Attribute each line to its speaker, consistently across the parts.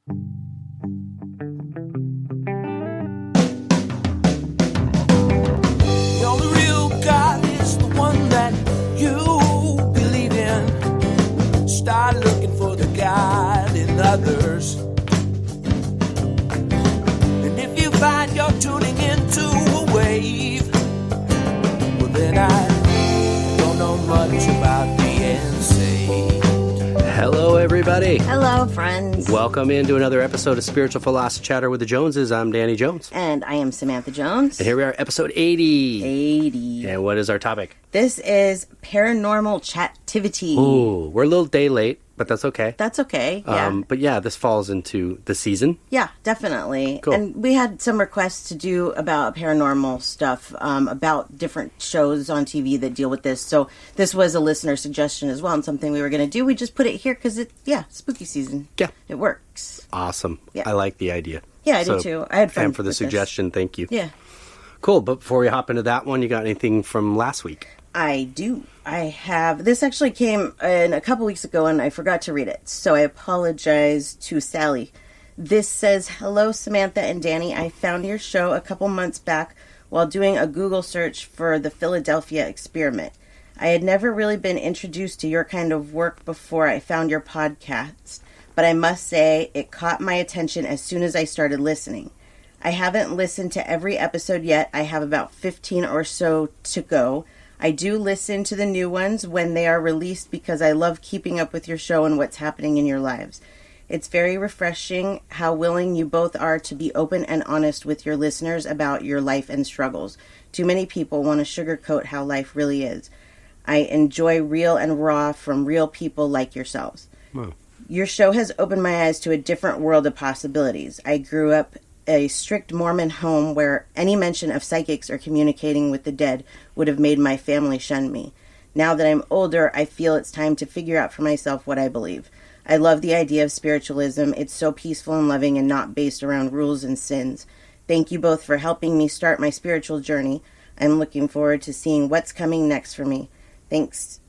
Speaker 1: The only real God is the one that you believe in. Start looking for the God in others. And if you find you're tuning into a wave, well then I don't know much about being saved.
Speaker 2: Hello, everybody.
Speaker 3: Hello, friends.
Speaker 2: Welcome into another episode of Spiritual Philos-O-Chatter with the Joneses. I'm Danny Jones.
Speaker 3: And I am Samantha Jones.
Speaker 2: And here we are, episode 80.
Speaker 3: 80.
Speaker 2: And what is our topic?
Speaker 3: This is Paranormal Chat-Tivity.
Speaker 2: Ooh, we're a little day late, but that's okay.
Speaker 3: That's okay, yeah.
Speaker 2: But yeah, this falls into the season.
Speaker 3: Yeah, definitely.
Speaker 2: Cool.
Speaker 3: And we had some requests to do about paranormal stuff, about different shows on TV that deal with this. So this was a listener suggestion as well, and something we were going to do. We just put it here because spooky season.
Speaker 2: Yeah.
Speaker 3: It works.
Speaker 2: Awesome.
Speaker 3: Yeah.
Speaker 2: I like the idea.
Speaker 3: Yeah, I do too. I had fun
Speaker 2: for the
Speaker 3: with
Speaker 2: suggestion. Thank you.
Speaker 3: this. Yeah.
Speaker 2: Cool. But before we hop into that one, you got anything from last week?
Speaker 3: I do. I have. This actually came in a couple weeks ago and I forgot to read it. So I apologize to Sally. This says, "Hello, Samantha and Danny. I found your show a couple months back while doing a Google search for the Philadelphia experiment. I had never really been introduced to your kind of work before I found your podcast, but I must say it caught my attention as soon as I started listening. I haven't listened to every episode yet. I have about 15 or so to go. I do listen to the new ones when they are released because I love keeping up with your show and what's happening in your lives. It's very refreshing how willing you both are to be open and honest with your listeners about your life and struggles. Too many people want to sugarcoat how life really is. I enjoy real and raw from real people like yourselves.
Speaker 2: Wow. Your
Speaker 3: show has opened my eyes to a different world of possibilities. I grew up a strict Mormon home where any mention of psychics or communicating with the dead would have made my family shun me. Now that I'm older, I feel it's time to figure out for myself what I believe. I love the idea of spiritualism. It's so peaceful and loving and not based around rules and sins. Thank you both for helping me start my spiritual journey. I'm looking forward to seeing what's coming next for me. Thanks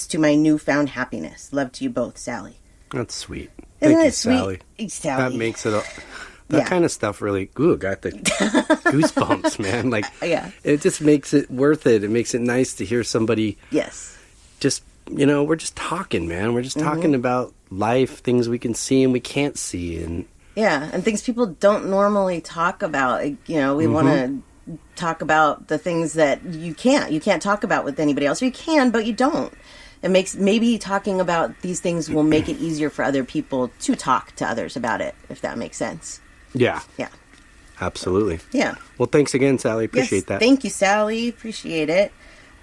Speaker 3: to my newfound happiness. Love to you both, Sally."
Speaker 2: That's sweet.
Speaker 3: Isn't
Speaker 2: Thank you,
Speaker 3: it sweet?
Speaker 2: Sally.
Speaker 3: Sally.
Speaker 2: That makes it... That kind of stuff really, got the goosebumps, man. Like,
Speaker 3: yeah.
Speaker 2: It just makes it worth it. It makes it nice to hear somebody.
Speaker 3: Yes.
Speaker 2: Just, we're just talking, man. We're just talking about life, things we can see and we can't see, and
Speaker 3: things people don't normally talk about. We want to talk about the things that you can't talk about with anybody else. Or you can, but you don't. It makes, maybe talking about these things will make it easier for other people to talk to others about it, if that makes sense.
Speaker 2: Yeah.
Speaker 3: Yeah.
Speaker 2: Absolutely.
Speaker 3: Yeah.
Speaker 2: Well, thanks again, Sally. Appreciate that.
Speaker 3: Thank you, Sally. Appreciate it.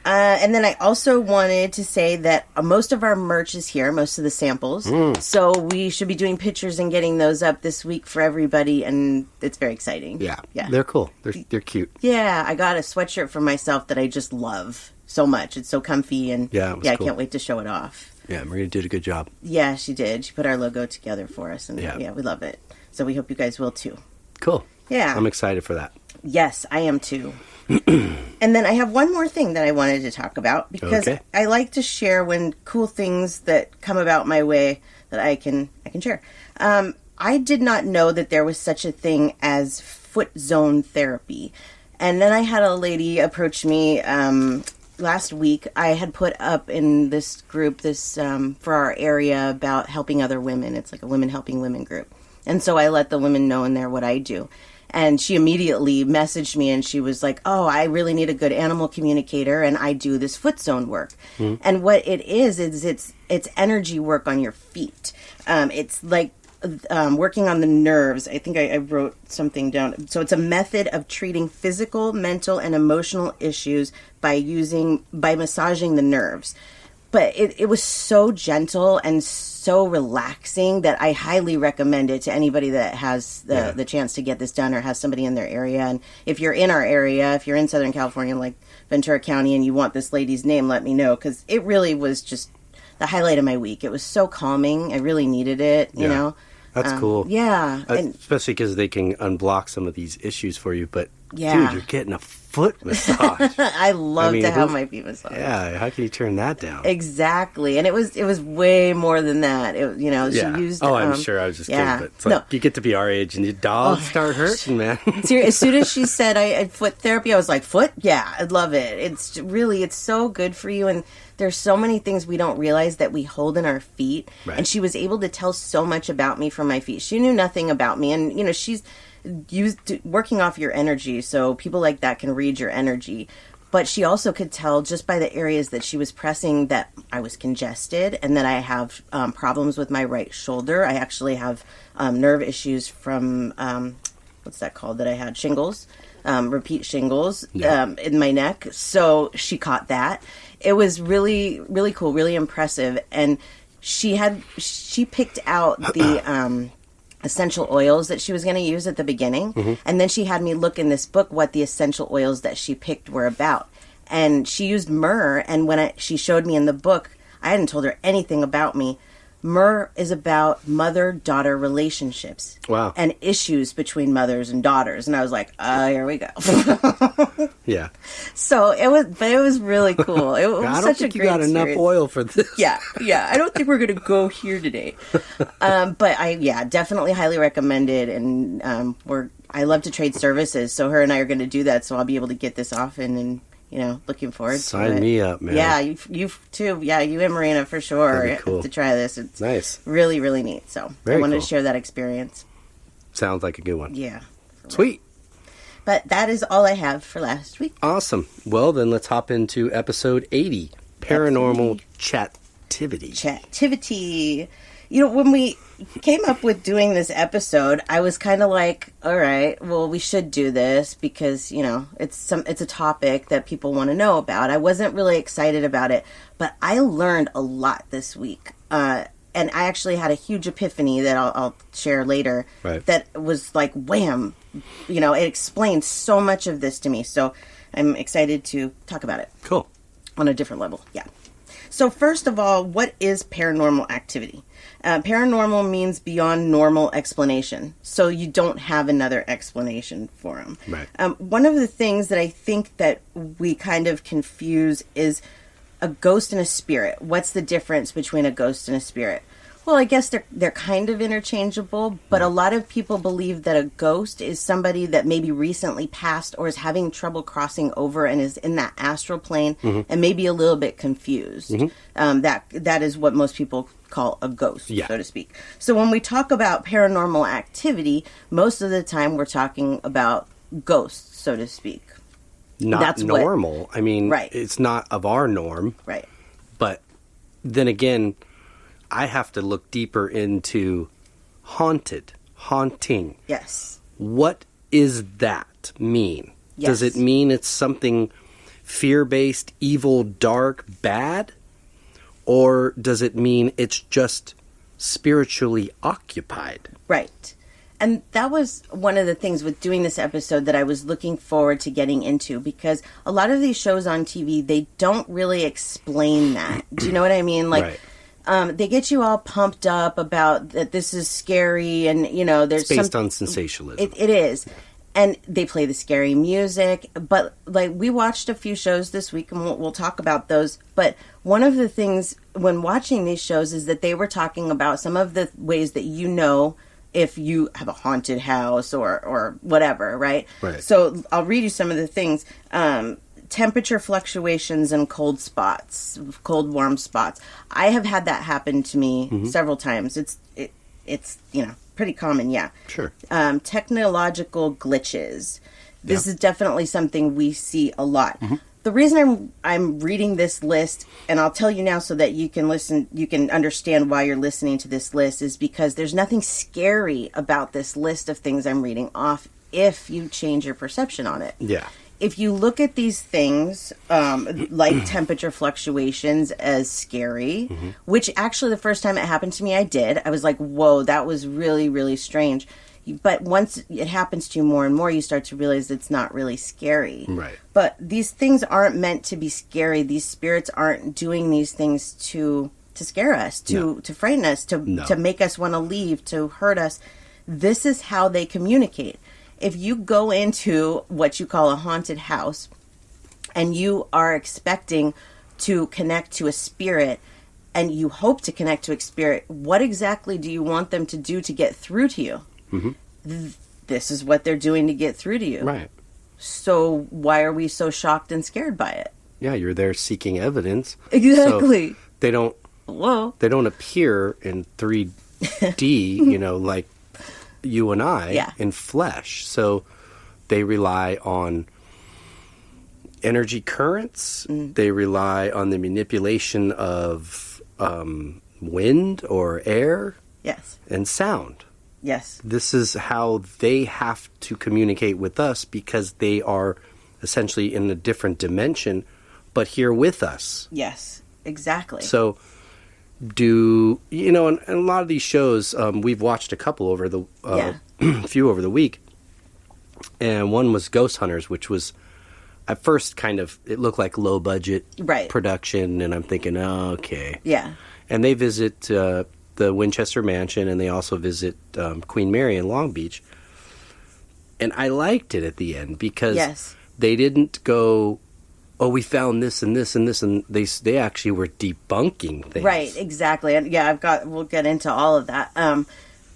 Speaker 3: And then I also wanted to say that most of our merch is here, most of the samples. So we should be doing pictures and getting those up this week for everybody, and it's very exciting.
Speaker 2: Yeah. They're cool. They're cute.
Speaker 3: Yeah, I got a sweatshirt for myself that I just love so much. It's so comfy, and
Speaker 2: cool.
Speaker 3: I can't wait to show it off.
Speaker 2: Yeah, Maria did a good job.
Speaker 3: Yeah, she did. She put our logo together for us, and we love it. So we hope you guys will too.
Speaker 2: Cool.
Speaker 3: Yeah.
Speaker 2: I'm excited for that.
Speaker 3: Yes, I am too. And then I have one more thing that I wanted to talk about, because I like to share when cool things that come about my way that I can share. I did not know that there was such a thing as foot zone therapy. And then I had a lady approach me last week. I had put up in this group for our area about helping other women. It's like a women helping women group. And so I let the women know in there what I do. And she immediately messaged me and she was like, "Oh, I really need a good animal communicator, and I do this foot zone work." And what it is it's energy work on your feet. It's like working on the nerves. I think I wrote something down. So it's a method of treating physical, mental, and emotional issues by massaging the nerves. But it was so gentle and so relaxing that I highly recommend it to anybody that has the chance to get this done or has somebody in their area. And if you're in our area, if you're in Southern California, like Ventura County, and you want this lady's name, let me know, because it really was just the highlight of my week. It was so calming. I really needed it, you know.
Speaker 2: That's cool.
Speaker 3: Yeah.
Speaker 2: Especially because they can unblock some of these issues for you. But dude, you're getting a foot massage.
Speaker 3: I love to have my feet massaged.
Speaker 2: Yeah, how can you turn that down?
Speaker 3: Exactly, and it was way more than that. She used.
Speaker 2: I'm sure. I was just kidding, but it's like you get to be our age and your dogs start hurting, man.
Speaker 3: Seriously, as soon as she said I had foot therapy, I was like, foot? Yeah, I'd love it. It's so good for you, and there's so many things we don't realize that we hold in our feet.
Speaker 2: Right.
Speaker 3: And she was able to tell so much about me from my feet. She knew nothing about me, and she's working off your energy, so people like that can read your energy. But she also could tell just by the areas that she was pressing that I was congested and that I have problems with my right shoulder. I actually have nerve issues from what's that called that I had? Shingles, repeat shingles in my neck. So she caught that. It was really, really cool, really impressive. And she picked out the essential oils that she was going to use at the beginning. Mm-hmm. And then she had me look in this book what the essential oils that she picked were about. And she used myrrh. And when she showed me in the book, I hadn't told her anything about me. Myrrh is about mother-daughter relationships.
Speaker 2: Wow.
Speaker 3: And issues between mothers and daughters. And I was like, here we go.
Speaker 2: Yeah.
Speaker 3: So it was really cool. It was
Speaker 2: I don't
Speaker 3: such
Speaker 2: think
Speaker 3: a
Speaker 2: you
Speaker 3: great
Speaker 2: got enough
Speaker 3: experience.
Speaker 2: oil for this.
Speaker 3: Yeah. I don't think we're going to go here today. But I definitely highly recommend it. And I love to trade services. So her and I are going to do that. So I'll be able to get this often and looking forward to it.
Speaker 2: Sign me up, man.
Speaker 3: Yeah, you too. Yeah, you and Marina for sure.
Speaker 2: That'd be cool.
Speaker 3: To try this. It's
Speaker 2: nice.
Speaker 3: Really, really neat. So
Speaker 2: Very
Speaker 3: I wanted
Speaker 2: cool.
Speaker 3: to share that experience.
Speaker 2: Sounds like a good one.
Speaker 3: Yeah.
Speaker 2: Sweet.
Speaker 3: But that is all I have for last week.
Speaker 2: Awesome. Well, then let's hop into episode 80, Paranormal Chat-Tivity.
Speaker 3: Chat-Tivity. When we came up with doing this episode, I was kind of like, all right, well, we should do this because, it's a topic that people want to know about. I wasn't really excited about it, but I learned a lot this week. And I actually had a huge epiphany that I'll share later.
Speaker 2: Right.
Speaker 3: That was like, wham, it explained so much of this to me. So I'm excited to talk about it.
Speaker 2: Cool.
Speaker 3: On a different level. Yeah. So first of all, what is paranormal activity? Paranormal means beyond normal explanation. So you don't have another explanation for them.
Speaker 2: Right.
Speaker 3: One of the things that I think that we kind of confuse is a ghost and a spirit. What's the difference between a ghost and a spirit? Well, I guess they're kind of interchangeable, but a lot of people believe that a ghost is somebody that maybe recently passed or is having trouble crossing over and is in that astral plane and maybe a little bit confused. Mm-hmm. That is what most people call a ghost, so to speak. So when we talk about paranormal activity, most of the time we're talking about ghosts, so to speak.
Speaker 2: That's normal.
Speaker 3: Right.
Speaker 2: It's not of our norm.
Speaker 3: Right.
Speaker 2: But then again, I have to look deeper into haunting.
Speaker 3: Yes.
Speaker 2: What is that mean?
Speaker 3: Yes.
Speaker 2: Does it mean it's something fear-based, evil, dark, bad? Or does it mean it's just spiritually occupied?
Speaker 3: Right. And that was one of the things with doing this episode that I was looking forward to getting into, because a lot of these shows on TV, they don't really explain that. Do you know what I mean? Like, right. They get you all pumped up about that this is scary and, there's
Speaker 2: it's based on sensationalism.
Speaker 3: It is. And they play the scary music. But, like, we watched a few shows this week, and we'll talk about those. But one of the things when watching these shows is that they were talking about some of the ways that if you have a haunted house or whatever, right?
Speaker 2: Right.
Speaker 3: So I'll read you some of the things. Temperature fluctuations and cold warm spots. I have had that happen to me several times. It's pretty common, yeah.
Speaker 2: Sure.
Speaker 3: Technological glitches. This is definitely something we see a lot. Mm-hmm. The reason I'm reading this list, and I'll tell you now so that you can understand why you're listening to this list, is because there's nothing scary about this list of things I'm reading off if you change your perception on it.
Speaker 2: Yeah.
Speaker 3: If you look at these things, like temperature fluctuations as scary, which actually the first time it happened to me, I did. I was like, whoa, that was really, really strange. But once it happens to you more and more, you start to realize it's not really scary.
Speaker 2: Right.
Speaker 3: But these things aren't meant to be scary. These spirits aren't doing these things to scare us, to frighten us, to make us want to leave, to hurt us. This is how they communicate. if you go into what you call a haunted house and you are expecting to connect to a spirit and you hope to connect to a spirit, what exactly do you want them to do to get through to you? This is what they're doing to get through to you.
Speaker 2: Right.
Speaker 3: So why are we so shocked and scared by it?
Speaker 2: Yeah, you're there seeking evidence.
Speaker 3: Exactly.
Speaker 2: So they don't appear in 3D, like you and I in flesh. So they rely on energy currents. They rely on the manipulation of wind or air.
Speaker 3: Yes.
Speaker 2: And sound.
Speaker 3: Yes.
Speaker 2: This is how they have to communicate with us because they are essentially in a different dimension, but here with us.
Speaker 3: Yes, exactly.
Speaker 2: So and a lot of these shows, we've watched a couple over the, few over the week, and one was Ghost Hunters, which was at first it looked like low budget production, and I'm thinking, oh, okay.
Speaker 3: Yeah.
Speaker 2: And they visit the Winchester Mansion, and they also visit Queen Mary in Long Beach. And I liked it at the end because they didn't go, oh, we found this and this and this, and they actually were debunking things.
Speaker 3: Right, exactly. And we'll get into all of that.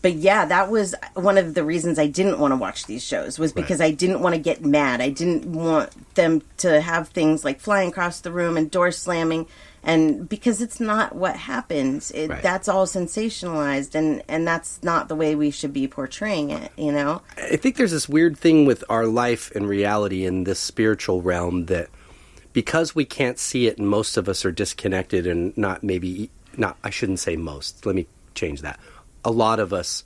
Speaker 3: But yeah, that was one of the reasons I didn't want to watch these shows, was because I didn't want to get mad. I didn't want them to have things like flying across the room and doors slamming, and because it's not what happens. That's all sensationalized, and that's not the way we should be portraying it,
Speaker 2: I think there's this weird thing with our life and reality in this spiritual realm that because we can't see it and most of us are disconnected and I shouldn't say most, let me change that. A lot of us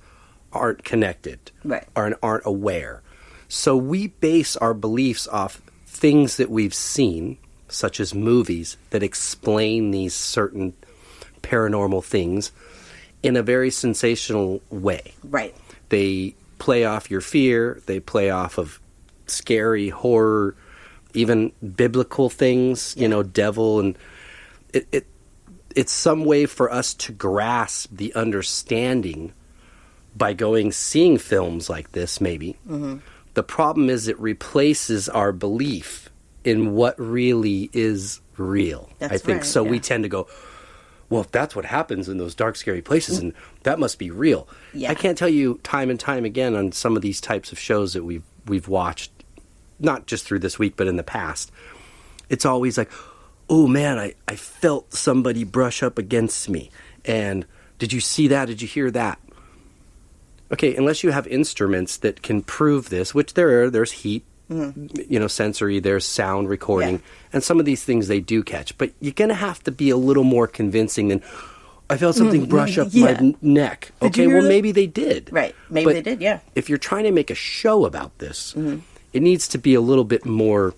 Speaker 2: aren't connected, aren't aware. So we base our beliefs off things that we've seen, such as movies, that explain these certain paranormal things in a very sensational way. Right. They play off your fear. They play off of scary horror, even biblical things, devil. And it's some way for us to grasp the understanding by seeing films like this, maybe. The problem is it replaces our belief in what really is real. I think so. We tend to go, well, if that's what happens in those dark, scary places, and that must be real. I can't tell you time and time again on some of these types of shows that we've watched, not just through this week, but in the past. It's always like, oh man, I felt somebody brush up against me. And did you see that? Did you hear that? Okay, unless you have instruments that can prove this, which there's heat, sensory, there's sound recording, and some of these things they do catch. But you're going to have to be a little more convincing than, I felt something brush up my neck. Okay, well, maybe they did. Right, maybe they did, yeah. If you're trying to make a show about this, it needs to be a little bit more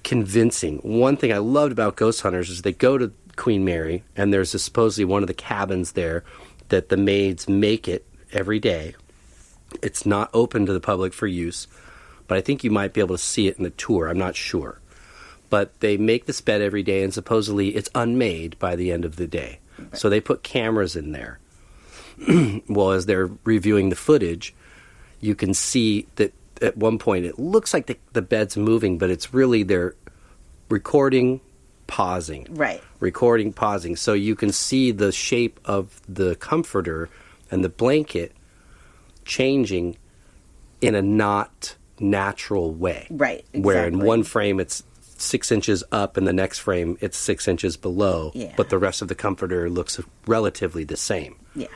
Speaker 2: convincing. One thing I loved about Ghost Hunters is they go to Queen Mary, and there's supposedly one of the cabins there that the maids make it every day. It's not open to the public for use, but I think you might be able to see it in the tour. I'm not sure. But they make this bed every day, and supposedly it's unmade by the end of the day. Okay. So they put cameras in there. Well, as they're reviewing the footage, you can see that at one point it looks like the bed's moving, but it's really they're recording, pausing. Right. Recording, pausing. So you can see the shape of the comforter and the blanket changing in a not natural way. Right, exactly. Where in one frame it's 6 inches up and the next frame it's 6 inches below. Yeah. But the rest of the comforter looks relatively the same. Yeah.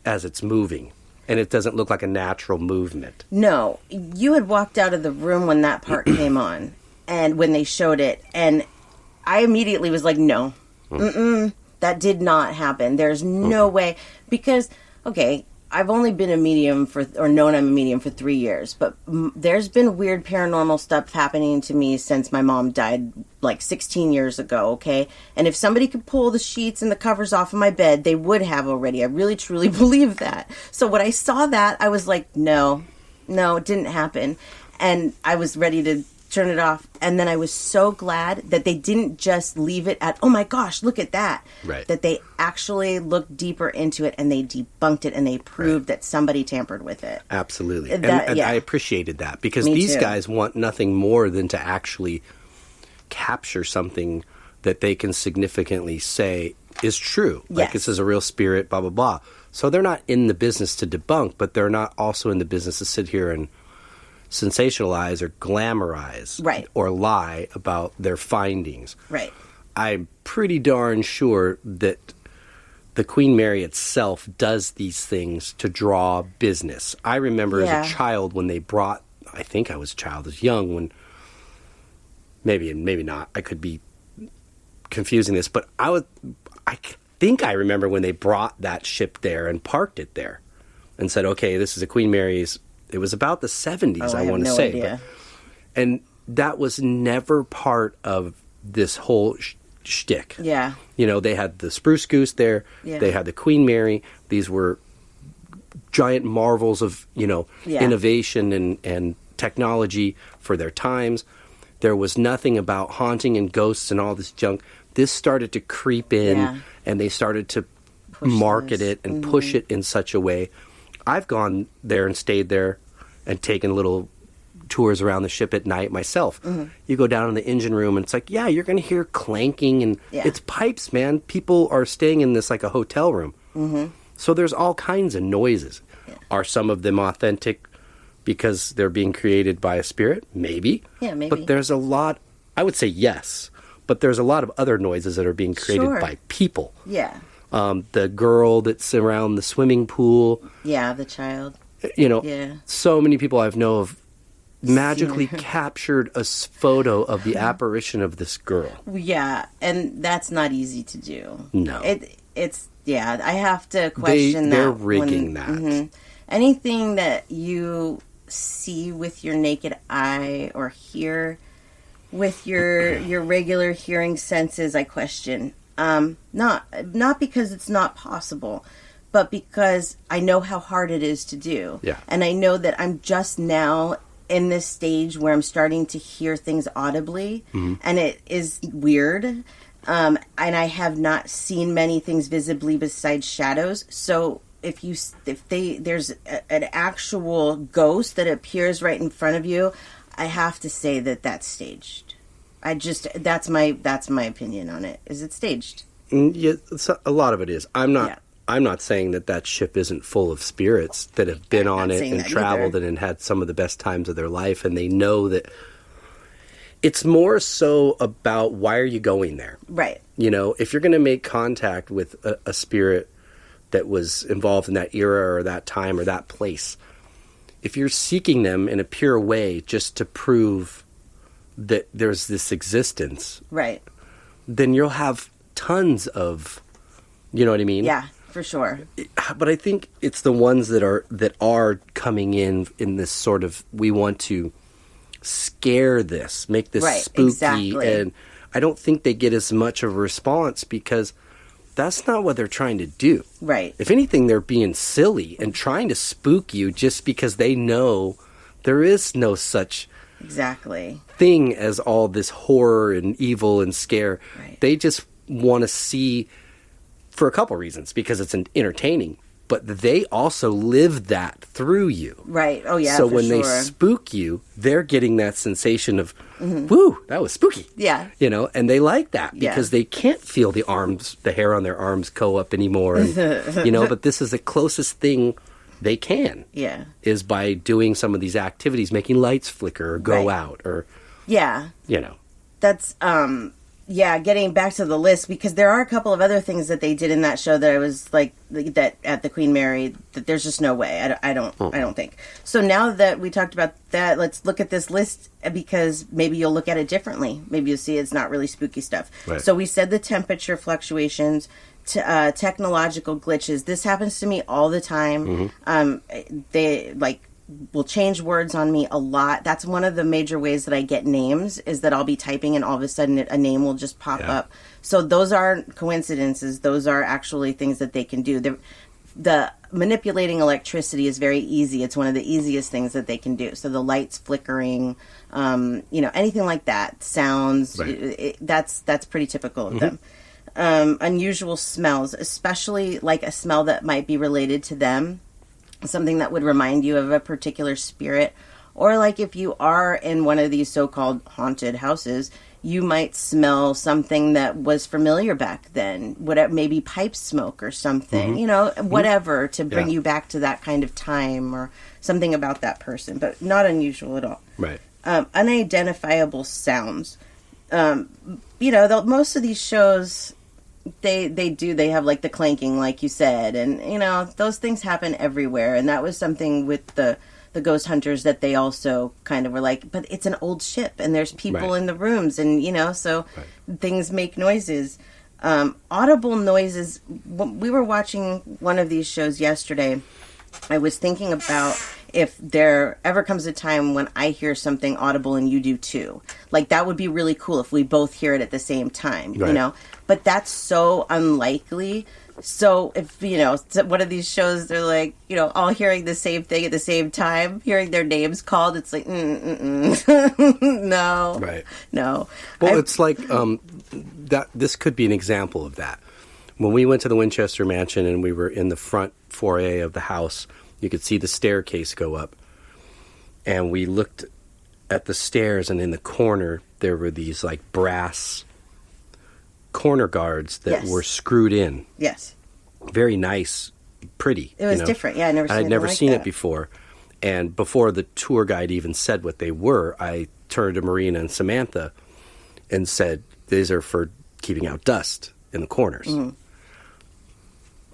Speaker 2: As it's moving. And it doesn't look like a natural movement. No. You had walked out of the room when that part came on. And when they showed it. And I immediately was like, no. That did not happen. There's no way. Because, okay, I've only been a medium known I'm a medium for 3 years, but there's been weird paranormal stuff happening to me since my mom died like 16 years ago, okay? And if somebody could pull the sheets and the covers off of my bed, they would have already. I really, truly believe that. So when I saw that, I was like, no, it didn't happen. And I was ready to
Speaker 3: turn it off. And then I was so glad that they didn't just leave it at, oh my gosh, look at that.
Speaker 2: Right.
Speaker 3: That they actually looked deeper into it and they debunked it and they proved that somebody tampered with it.
Speaker 2: Absolutely.
Speaker 3: That,
Speaker 2: and
Speaker 3: yeah.
Speaker 2: I appreciated that because
Speaker 3: Me
Speaker 2: these
Speaker 3: too.
Speaker 2: guys want nothing more than to actually capture something that they can significantly say is true. Like,
Speaker 3: Yes.
Speaker 2: this is a real spirit, blah, blah, blah. So they're not in the business to debunk, but they're not also in the business to sit here and sensationalize or glamorize
Speaker 3: Right.
Speaker 2: or lie about their findings.
Speaker 3: Right.
Speaker 2: I'm pretty darn sure that the Queen Mary itself does these things to draw business. I remember
Speaker 3: Yeah.
Speaker 2: as a child when they brought, I think I was a child, I was young when, maybe not, I could be confusing this, but I think I remember when they brought that ship there and parked it there and said, okay, this is a Queen Mary's. It was about the 70s, I want to say.
Speaker 3: Idea.
Speaker 2: And that was never part of this whole shtick.
Speaker 3: Yeah.
Speaker 2: You know, they had the Spruce Goose there.
Speaker 3: Yeah.
Speaker 2: They had the Queen Mary. These were giant marvels of,
Speaker 3: Yeah.
Speaker 2: innovation and technology for their times. There was nothing about haunting and ghosts and all this junk. This started to creep in,
Speaker 3: Yeah.
Speaker 2: and they started to
Speaker 3: Push
Speaker 2: market
Speaker 3: this.
Speaker 2: it and push it in such a way. I've gone there and stayed there and taken little tours around the ship at night myself. You go down in the engine room and it's like, yeah, you're going to hear clanking and
Speaker 3: Yeah.
Speaker 2: it's pipes, man. People are staying in this like a hotel room. So there's all kinds of noises. Are some of them authentic because they're being created by a spirit? Maybe.
Speaker 3: Yeah, maybe.
Speaker 2: But there's a lot, I would say yes, but there's a lot of other noises that are being created
Speaker 3: Sure.
Speaker 2: by people.
Speaker 3: Yeah.
Speaker 2: The girl that's around the swimming pool,
Speaker 3: Yeah, the child. Yeah.
Speaker 2: so many people I know have magically captured a photo of the apparition of this girl.
Speaker 3: Yeah, and that's not easy to do.
Speaker 2: No.
Speaker 3: It's I have to question
Speaker 2: They're
Speaker 3: that.
Speaker 2: rigging that.
Speaker 3: Anything that you see with your naked eye or hear with your regular hearing senses, I question. Not because it's not possible, but because I know how hard it is to do.
Speaker 2: Yeah.
Speaker 3: And I know that I'm just now in this stage where I'm starting to hear things audibly, and it is weird. And I have not seen many things visibly besides shadows. So if there's an actual ghost that appears right in front of you, I have to say that that's staged. That's my opinion on it. Is it staged?
Speaker 2: Yeah, a lot of it is. I'm not.
Speaker 3: Yeah.
Speaker 2: I'm not saying that ship isn't full of spirits that have been on it
Speaker 3: saying
Speaker 2: and
Speaker 3: that
Speaker 2: traveled
Speaker 3: either.
Speaker 2: and had some of the best times of their life, and they know that. It's more so about why are you going there?
Speaker 3: Right.
Speaker 2: If you're going to make contact with a spirit that was involved in that era or that time or that place, if you're seeking them in a pure way just to prove that there's this existence,
Speaker 3: Right.
Speaker 2: then you'll have tons of, you know what I mean?
Speaker 3: Yeah, for sure.
Speaker 2: But I think it's the ones that are coming in this sort of, we want to scare this, make this
Speaker 3: Right,
Speaker 2: spooky,
Speaker 3: exactly.
Speaker 2: and I don't think they get as much of a response because that's not what they're trying to do.
Speaker 3: Right.
Speaker 2: If anything, they're being silly and trying to spook you just because they know there is no such
Speaker 3: Exactly.
Speaker 2: thing as all this horror and evil and scare.
Speaker 3: Right.
Speaker 2: They just want to see, for a couple reasons, because it's entertaining, but they also live that through you.
Speaker 3: Right. Oh, yeah,
Speaker 2: So
Speaker 3: for
Speaker 2: when
Speaker 3: sure.
Speaker 2: they spook you, they're getting that sensation of, woo, that was spooky.
Speaker 3: Yeah.
Speaker 2: And they like that
Speaker 3: Yeah.
Speaker 2: because they can't feel the hair on their arms go up anymore. And, but this is the closest thing they can.
Speaker 3: Yeah.
Speaker 2: Is by doing some of these activities, making lights flicker or go
Speaker 3: Right.
Speaker 2: out or,
Speaker 3: Yeah. That's getting back to the list, because there are a couple of other things that they did in that show that I was like, that at the Queen Mary, that there's just no way. I don't think. So now that we talked about that, let's look at this list, because maybe you'll look at it differently. Maybe you'll see it's not really spooky stuff.
Speaker 2: Right.
Speaker 3: So we said the temperature fluctuations, technological glitches. This happens to me all the time. They will change words on me a lot. That's one of the major ways that I get names, is that I'll be typing and all of a sudden a name will just pop up. So those aren't coincidences. Those are actually things that they can do. The manipulating electricity is very easy. It's one of the easiest things that they can do. So the lights flickering, anything like that, sounds,
Speaker 2: right.
Speaker 3: That's pretty typical of them. Unusual smells, especially like a smell that might be related to them, something that would remind you of a particular spirit. Or like if you are in one of these so-called haunted houses, you might smell something that was familiar back then, whatever, maybe pipe smoke or something, whatever, to bring you back to that kind of time or something about that person, but not unusual at all.
Speaker 2: Right.
Speaker 3: Unidentifiable sounds. Most of these shows, they have like the clanking, like you said, and, those things happen everywhere. And that was something with the ghost hunters that they also kind of were like, but it's an old ship and there's people in the rooms and, so things make noises. Audible noises. We were watching one of these shows yesterday. I was thinking about if there ever comes a time when I hear something audible and you do too. Like, that would be really cool if we both hear it at the same time, But that's so unlikely. So if, one of these shows, they're like, all hearing the same thing at the same time, hearing their names called, it's like, no.
Speaker 2: Right.
Speaker 3: No.
Speaker 2: Well, it's like, that. This could be an example of that. When we went to the Winchester Mansion and we were in the front foyer of the house, you could see the staircase go up. And we looked at the stairs, and in the corner, there were these like brass corner guards that were screwed in.
Speaker 3: Yes.
Speaker 2: Very nice, pretty.
Speaker 3: It was different. Yeah,
Speaker 2: I'd never seen it before. And before the tour guide even said what they were, I turned to Marina and Samantha and said, these are for keeping out dust in the corners. Mm-hmm.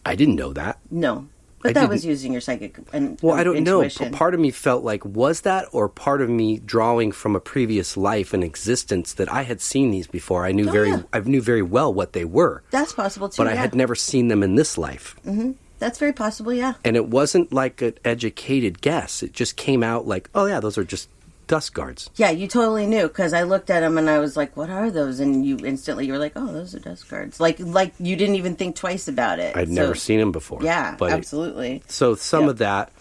Speaker 2: I didn't know that.
Speaker 3: No. But that was using your psychic and
Speaker 2: well, I don't
Speaker 3: intuition.
Speaker 2: know. Part of me felt like, was that, or part of me drawing from a previous life and existence that I had seen these before? I knew very well what they were.
Speaker 3: That's possible too.
Speaker 2: But I had never seen them in this life.
Speaker 3: Mm-hmm. That's very possible. Yeah.
Speaker 2: And it wasn't like an educated guess. It just came out like, oh yeah, those are just dust guards.
Speaker 3: Yeah, you totally knew, because I looked at them and I was like, what are those? And you were like, oh, those are dust guards. Like you didn't even think twice about it.
Speaker 2: I'd never seen them before.
Speaker 3: Yeah, absolutely.
Speaker 2: So some of that,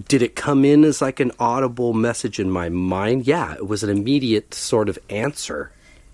Speaker 2: did it come in as like an audible message in my mind? Yeah, it was an immediate sort of answer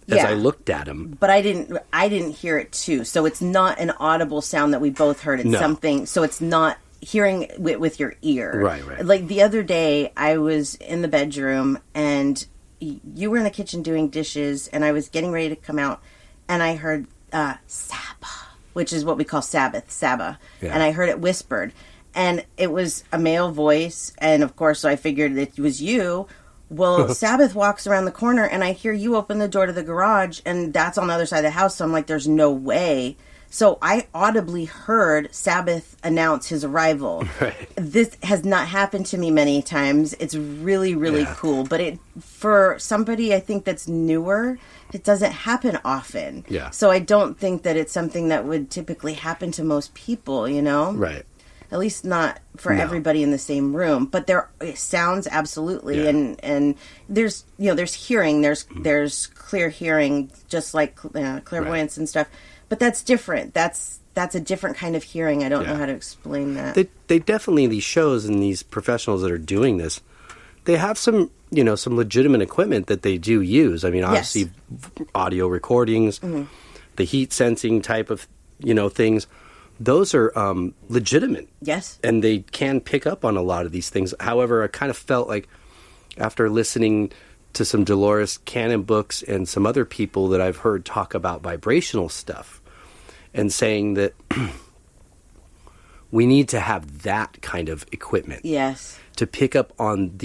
Speaker 2: as I looked at them.
Speaker 3: But I didn't hear it too. So it's not an audible sound that we both heard. It's something, so it's not hearing with your ear.
Speaker 2: Right.
Speaker 3: Like the other day, I was in the bedroom and you were in the kitchen doing dishes, and I was getting ready to come out, and I heard Saba, which is what we call Sabbath, Saba. Yeah. And I heard it whispered, and it was a male voice, and of course, so I figured it was you. Well, Sabbath walks around the corner, and I hear you open the door to the garage, and that's on the other side of the house, so I'm like, there's no way. So I audibly heard Sabbath announce his arrival.
Speaker 2: Right.
Speaker 3: This has not happened to me many times. It's really, really cool. But for somebody, I think, that's newer, it doesn't happen often.
Speaker 2: Yeah.
Speaker 3: So I don't think that it's something that would typically happen to most people,
Speaker 2: Right.
Speaker 3: At least not for everybody in the same room. But there sounds absolutely, and there's hearing, there's clear hearing, just like clairvoyance and stuff. But that's different. That's a different kind of hearing. I don't know how to explain that.
Speaker 2: They definitely, these shows and these professionals that are doing this, they have some legitimate equipment that they do use. I mean, obviously, audio recordings, the heat sensing type of, things. Those are legitimate.
Speaker 3: Yes.
Speaker 2: And they can pick up on a lot of these things. However, I kind of felt like after listening to some Dolores Cannon books and some other people that I've heard talk about vibrational stuff, and saying that we need to have that kind of equipment.
Speaker 3: Yes.
Speaker 2: To pick up on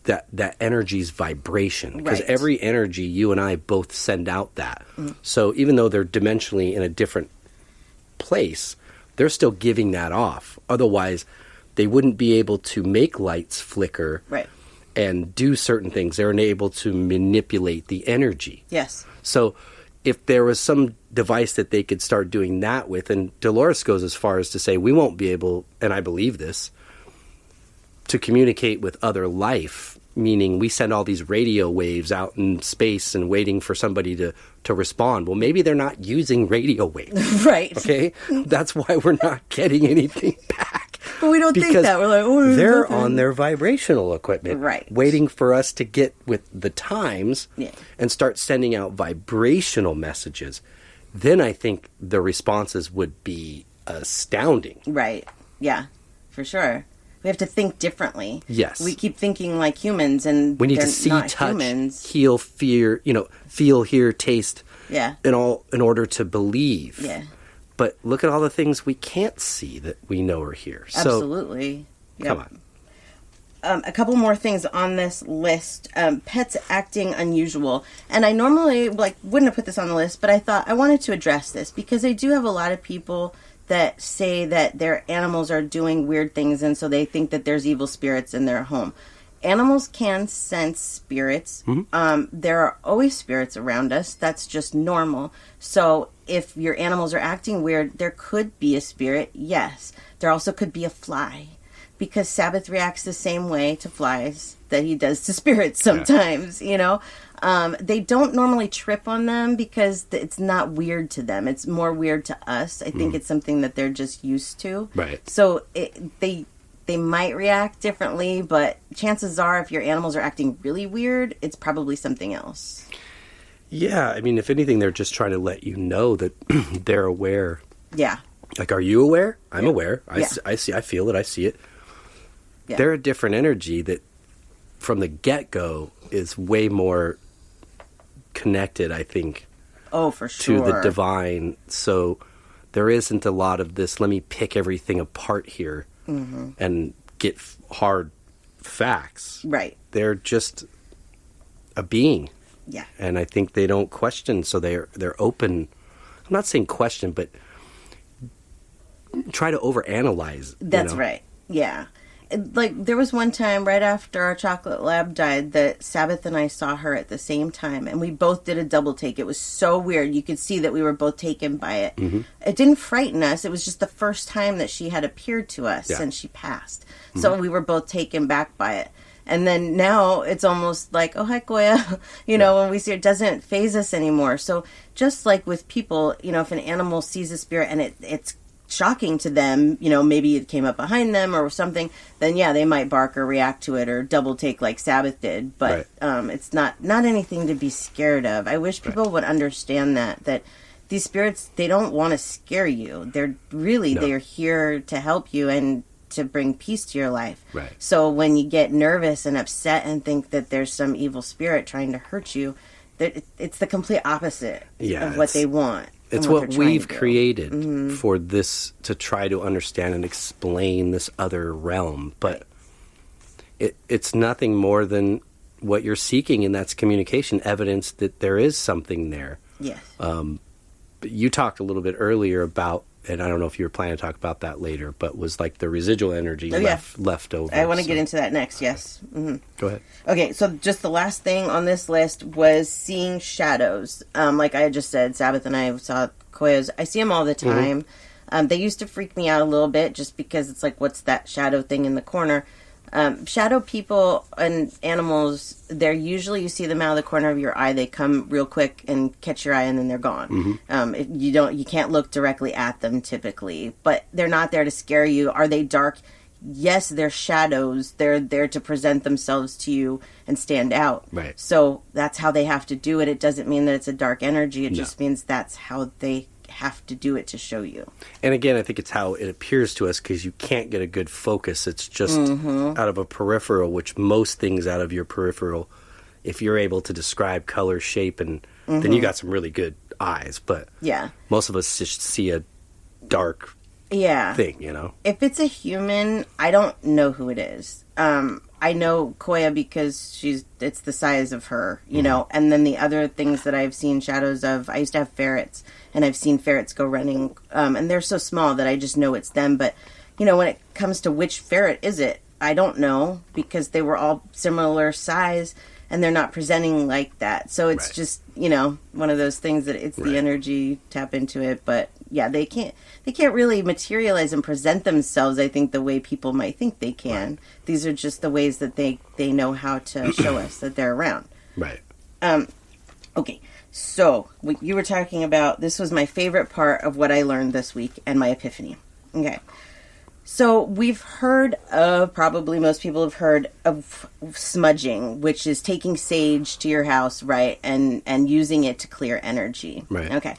Speaker 2: that energy's vibration. Because every energy, you and I both send out that. Mm. So even though they're dimensionally in a different place, they're still giving that off. Otherwise, they wouldn't be able to make lights flicker.
Speaker 3: Right.
Speaker 2: And do certain things. They're unable to manipulate the energy.
Speaker 3: Yes.
Speaker 2: So if there was some device that they could start doing that with, and Dolores goes as far as to say, we won't be able, and I believe this, to communicate with other life meaning we send all these radio waves out in space and waiting for somebody to respond. Well, maybe they're not using radio waves.
Speaker 3: Right.
Speaker 2: Okay? That's why we're not getting anything back.
Speaker 3: But we don't think that. We're like, oh,
Speaker 2: they're
Speaker 3: nothing.
Speaker 2: on their vibrational equipment.
Speaker 3: Right.
Speaker 2: Waiting for us to get with the times
Speaker 3: Yeah.
Speaker 2: and start sending out vibrational messages. Then I think the responses would be astounding.
Speaker 3: Right. Yeah, for sure. We have to think differently.
Speaker 2: Yes.
Speaker 3: We keep thinking like humans, and
Speaker 2: We need
Speaker 3: they're
Speaker 2: to see,
Speaker 3: not
Speaker 2: touch,
Speaker 3: humans.
Speaker 2: heal, fear, feel, hear, taste,
Speaker 3: Yeah.
Speaker 2: in order to believe.
Speaker 3: Yeah.
Speaker 2: But look at all the things we can't see that we know are here. So,
Speaker 3: Absolutely. Yep.
Speaker 2: come on.
Speaker 3: A couple more things on this list. Pets acting unusual. And I normally wouldn't have put this on the list, but I thought I wanted to address this because I do have a lot of people that say that their animals are doing weird things, and so they think that there's evil spirits in their home. Animals can sense spirits.
Speaker 2: Mm-hmm.
Speaker 3: There are always spirits around us. That's just normal. So if your animals are acting weird, there could be a spirit, yes. There also could be a fly, because Sabbath reacts the same way to flies that he does to spirits sometimes, They don't normally trip on them because it's not weird to them. It's more weird to us. I think it's something that they're just used to.
Speaker 2: Right.
Speaker 3: So they might react differently, but chances are if your animals are acting really weird, it's probably something else.
Speaker 2: Yeah, I mean, if anything, they're just trying to let you know that they're aware.
Speaker 3: Yeah.
Speaker 2: Like, are you aware? I'm aware.
Speaker 3: Yeah.
Speaker 2: I feel it. I see it.
Speaker 3: Yeah.
Speaker 2: They're a different energy that, from the get-go, is way more connected, I think,
Speaker 3: Oh, for sure.
Speaker 2: to the divine. So there isn't a lot of this, let me pick everything apart here and get hard facts.
Speaker 3: Right.
Speaker 2: They're just a being.
Speaker 3: Yeah.
Speaker 2: And I think they don't question, so they're open. I'm not saying question, but try to overanalyze.
Speaker 3: That's right. Yeah. There was one time right after our chocolate lab died that Sabbath and I saw her at the same time, and we both did a double take. It was so weird. You could see that we were both taken by it. Mm-hmm. It didn't frighten us. It was just the first time that she had appeared to us since she passed. Mm-hmm. So we were both taken back by it. And then now it's almost like, oh, hi, Koya. When we see it, doesn't faze us anymore. So just like with people, if an animal sees a spirit and it's shocking to them, maybe it came up behind them or something, then they might bark or react to it or double take like Sabbath did. But it's not anything to be scared of. I wish people would understand that these spirits, they don't want to scare you. They're here to help you and to bring peace to your life.
Speaker 2: Right.
Speaker 3: So when you get nervous and upset and think that there's some evil spirit trying to hurt you, it's the complete opposite of what they want.
Speaker 2: It's what we've created for this, to try to understand and explain this other realm. But it's nothing more than what you're seeking, and that's communication, evidence that there is something there.
Speaker 3: Yes.
Speaker 2: You talked a little bit earlier about, and I don't know if you were planning to talk about that later, but was like the residual energy left over.
Speaker 3: I want to get into that next, yes. Mm-hmm.
Speaker 2: Go ahead.
Speaker 3: Okay, so just the last thing on this list was seeing shadows. Like I had just said, Sabbath and I saw Koyas. I see them all the time. Mm-hmm. They used to freak me out a little bit just because it's like, what's that shadow thing in the corner? Shadow people and animals, they're usually, you see them out of the corner of your eye. They come real quick and catch your eye, and then they're gone. Mm-hmm. You can't look directly at them typically, but they're not there to scare you. Are they dark? Yes, they're shadows. They're there to present themselves to you and stand out.
Speaker 2: Right.
Speaker 3: So that's how they have to do it. It doesn't mean that it's a dark energy. It just means that's how they have to do it to show you.
Speaker 2: And again, I think it's how it appears to us, because you can't get a good focus. It's just out of a peripheral, which most things out of your peripheral, if you're able to describe color, shape, and then you got some really good eyes. But most of us just see a dark thing, If it's a human, I don't know who it is. I know Koya because it's the size of her, and then the other things that I've seen shadows of, I used to have ferrets, and I've seen ferrets go running, and they're so small that I just know it's them. But, when it comes to which ferret is it, I don't know, because they were all similar size.
Speaker 3: and they're not presenting like that. So it's just, you know, one of those things that it's the energy, tap into it. But yeah, they can't really materialize and present themselves, I think, the way people might think they can. Right. These are just the ways that they know how to show us that they're around.
Speaker 2: Right.
Speaker 3: Okay. So what you were talking about, this was my favorite part of what I learned this week and my epiphany. Okay. So we've heard of, probably most people have heard of smudging, which is taking sage to your house, right, and using it to clear energy.
Speaker 2: Right.
Speaker 3: Okay.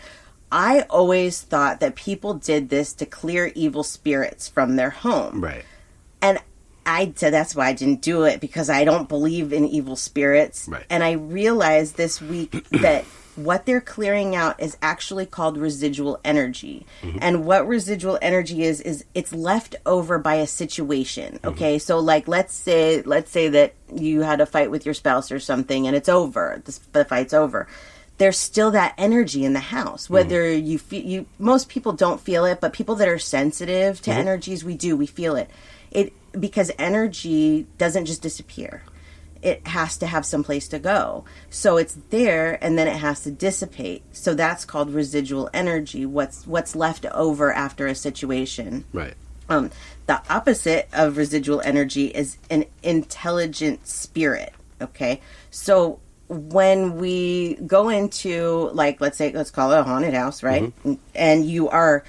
Speaker 3: I always thought that people did this to clear evil spirits from their home.
Speaker 2: Right.
Speaker 3: And I said that's why I didn't do it, because I don't believe in evil spirits.
Speaker 2: Right.
Speaker 3: And I realized this week that what they're clearing out is actually called residual energy. Mm-hmm. And what residual energy is it's left over by a situation. Okay. Mm-hmm. So like, let's say that you had a fight with your spouse or something and it's over. The fight's over. There's still that energy in the house, whether you feel, most people don't feel it, but people that are sensitive to energies, we feel it. Because energy doesn't just disappear. It has to have some place to go. So it's there, and then it has to dissipate. So that's called residual energy, what's left over after a situation.
Speaker 2: Right.
Speaker 3: The opposite of residual energy is an intelligent spirit, okay? So when we go into, like, let's call it a haunted house, right? Mm-hmm. And you are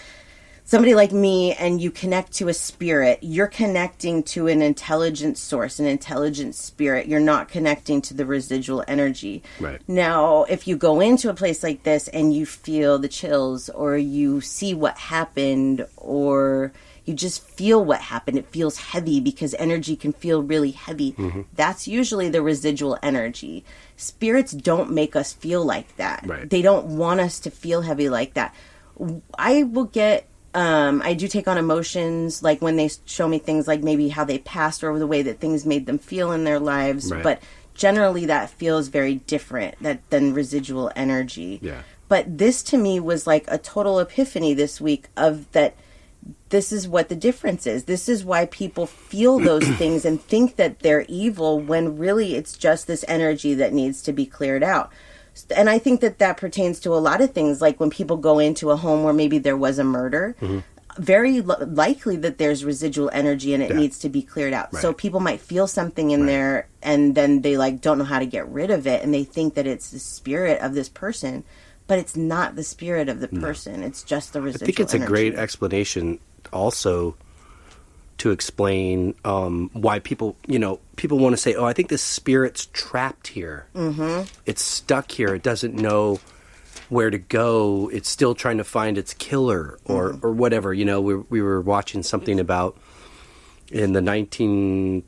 Speaker 3: somebody like me and you connect to a spirit, you're connecting to an intelligent source, an intelligent spirit. You're not connecting to the residual energy.
Speaker 2: Right.
Speaker 3: Now, if you go into a place like this and you feel the chills, or you see what happened, or you just feel what happened, it feels heavy, because energy can feel really heavy. Mm-hmm. That's usually the residual energy. Spirits don't make us feel like that.
Speaker 2: Right.
Speaker 3: They don't want us to feel heavy like that. I will get... I do take on emotions, like when they show me things like maybe how they passed, or the way that things made them feel in their lives.
Speaker 2: Right.
Speaker 3: But generally that feels very different than residual energy.
Speaker 2: Yeah.
Speaker 3: But this to me was like a total epiphany this week of that. This is what the difference is. This is why people feel those things and think that they're evil, when really it's just this energy that needs to be cleared out. And I think that pertains to a lot of things, like when people go into a home where maybe there was a murder, very likely that there's residual energy and it needs to be cleared out. Right. So people might feel something in there, and then they don't know how to get rid of it, and they think that it's the spirit of this person, but it's not the spirit of the person. It's just the residual energy. I think it's a
Speaker 2: great explanation also to explain why people want to say, oh, I think this spirit's trapped here. Mm-hmm. It's stuck here. It doesn't know where to go. It's still trying to find its killer, or whatever. You know, we were watching something about in the mid-30s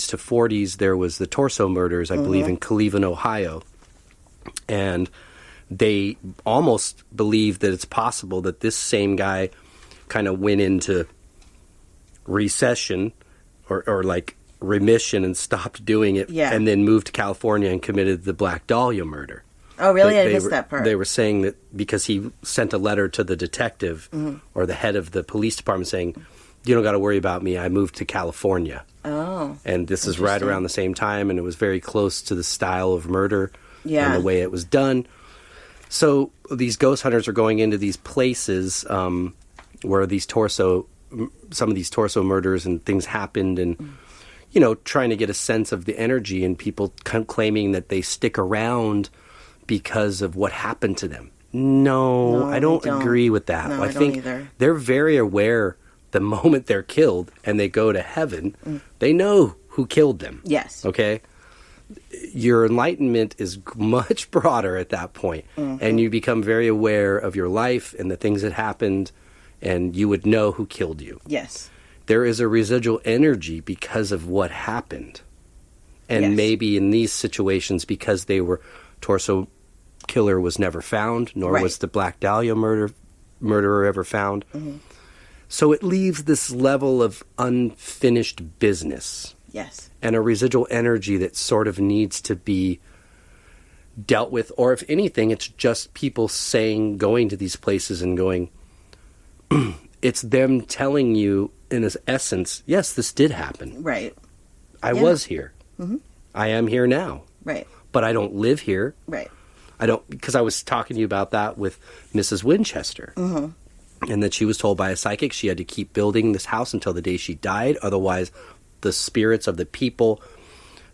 Speaker 2: to 40s, there was the torso murders, I believe, in Cleveland, Ohio. And they almost believe that it's possible that this same guy kind of went into recession or like remission and stopped doing it, and then moved to California and committed the Black Dahlia murder.
Speaker 3: Oh, really? I missed that part.
Speaker 2: They were saying that because he sent a letter to the detective or the head of the police department saying, you don't got to worry about me, I moved to California. Oh. And this is right around the same time, and it was very close to the style of murder and the way it was done. So these ghost hunters are going into these places where some of these torso murders and things happened, and trying to get a sense of the energy, and people claiming that they stick around because of what happened to them. No, I don't agree with that.
Speaker 3: No, I
Speaker 2: think
Speaker 3: don't either.
Speaker 2: They're very aware the moment they're killed and they go to heaven, they know who killed them.
Speaker 3: Yes.
Speaker 2: Okay? Your enlightenment is much broader at that point, and you become very aware of your life and the things that happened, and you would know who killed you.
Speaker 3: Yes.
Speaker 2: There is a residual energy because of what happened. And maybe in these situations, because they were torso killer was never found, nor was the Black Dahlia murderer ever found. Mm-hmm. So it leaves this level of unfinished business.
Speaker 3: Yes.
Speaker 2: And a residual energy that sort of needs to be dealt with. Or if anything, it's just people going to these places and going, it's them telling you in its essence, yes, this did happen.
Speaker 3: Right.
Speaker 2: I was here.
Speaker 3: Mm-hmm.
Speaker 2: I am here now.
Speaker 3: Right.
Speaker 2: But I don't live here.
Speaker 3: Right.
Speaker 2: I don't, because I was talking to you about that with Mrs. Winchester. Mm-hmm. And that she was told by a psychic she had to keep building this house until the day she died. Otherwise, the spirits of the people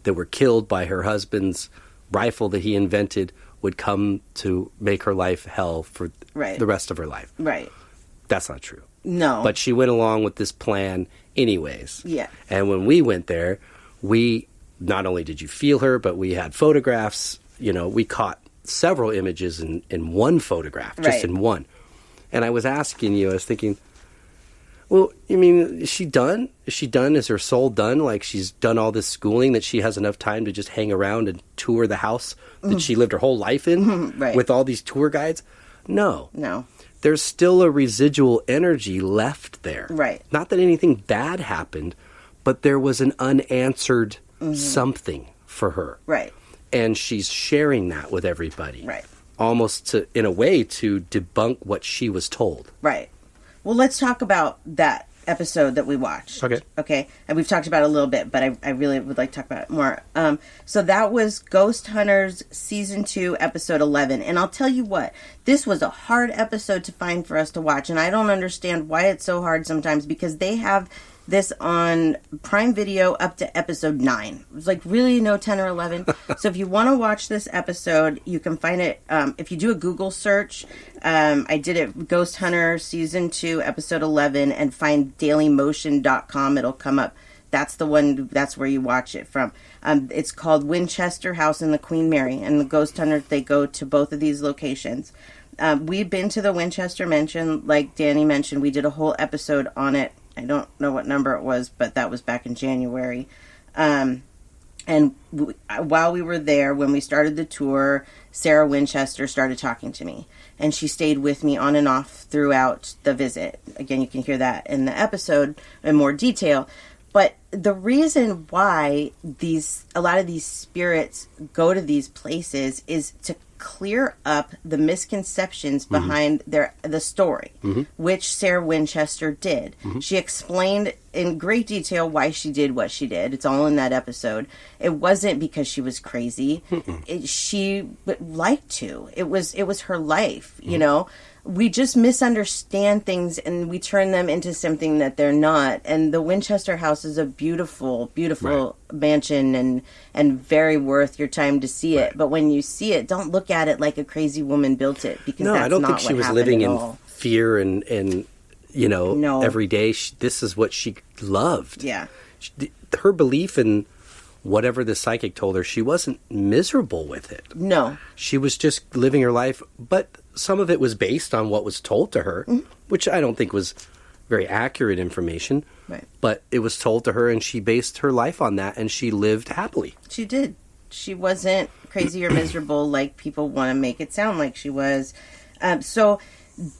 Speaker 2: that were killed by her husband's rifle that he invented would come to make her life hell for the rest of her life.
Speaker 3: Right.
Speaker 2: That's not true.
Speaker 3: No.
Speaker 2: But she went along with this plan anyways.
Speaker 3: Yeah.
Speaker 2: And when we went there, we not only did you feel her, but we had photographs. You know, we caught several images in one photograph, just in one. And I was asking you, I was thinking, well, you mean, is she done? Is she done? Is her soul done? Like she's done all this schooling that she has enough time to just hang around and tour the house that she lived her whole life in with all these tour guides? No.
Speaker 3: No.
Speaker 2: There's still a residual energy left there.
Speaker 3: Right.
Speaker 2: Not that anything bad happened, but there was an unanswered something for her.
Speaker 3: Right.
Speaker 2: And she's sharing that with everybody.
Speaker 3: Right.
Speaker 2: Almost to, in a way, to debunk what she was told.
Speaker 3: Right. Well, let's talk about that episode that we watched.
Speaker 2: Okay.
Speaker 3: Okay. And we've talked about it a little bit, but I really would like to talk about it more. So that was Ghost Hunters Season 2, Episode 11. And I'll tell you what, this was a hard episode to find for us to watch. And I don't understand why it's so hard sometimes, because they have this on Prime Video up to episode 9. It was like really no 10 or 11. So if you want to watch this episode, you can find it. If you do a Google search, I did it Ghost Hunter Season 2, Episode 11, and find dailymotion.com. It'll come up. That's the one, that's where you watch it from. It's called Winchester House in the Queen Mary. And the Ghost Hunters, they go to both of these locations. We've been to the Winchester Mansion, like Danny mentioned. We did a whole episode on it. I don't know what number it was, but that was back in January. And while we were there, when we started the tour, Sarah Winchester started talking to me. And she stayed with me on and off throughout the visit. Again, you can hear that in the episode in more detail. But the reason why a lot of these spirits go to these places is to clear up the misconceptions behind the story, which Sarah Winchester did. She explained in great detail why she did what she did. It's all in that episode. It wasn't because she was crazy. She liked to. It was her life, you know. We just misunderstand things and we turn them into something that they're not. And the Winchester house is a beautiful, beautiful mansion and very worth your time to see it. But when you see it, don't look at it like a crazy woman built it, because that's
Speaker 2: I don't
Speaker 3: not
Speaker 2: think she
Speaker 3: what
Speaker 2: was living in
Speaker 3: all.
Speaker 2: fear and you know, every day. This is what she loved.
Speaker 3: Yeah.
Speaker 2: Her belief in whatever the psychic told her, she wasn't miserable with it.
Speaker 3: No.
Speaker 2: She was just living her life, but some of it was based on what was told to her, which I don't think was very accurate information.
Speaker 3: Right.
Speaker 2: But it was told to her, and she based her life on that, and she lived happily.
Speaker 3: She did. She wasn't crazy or miserable like people want to make it sound like she was. So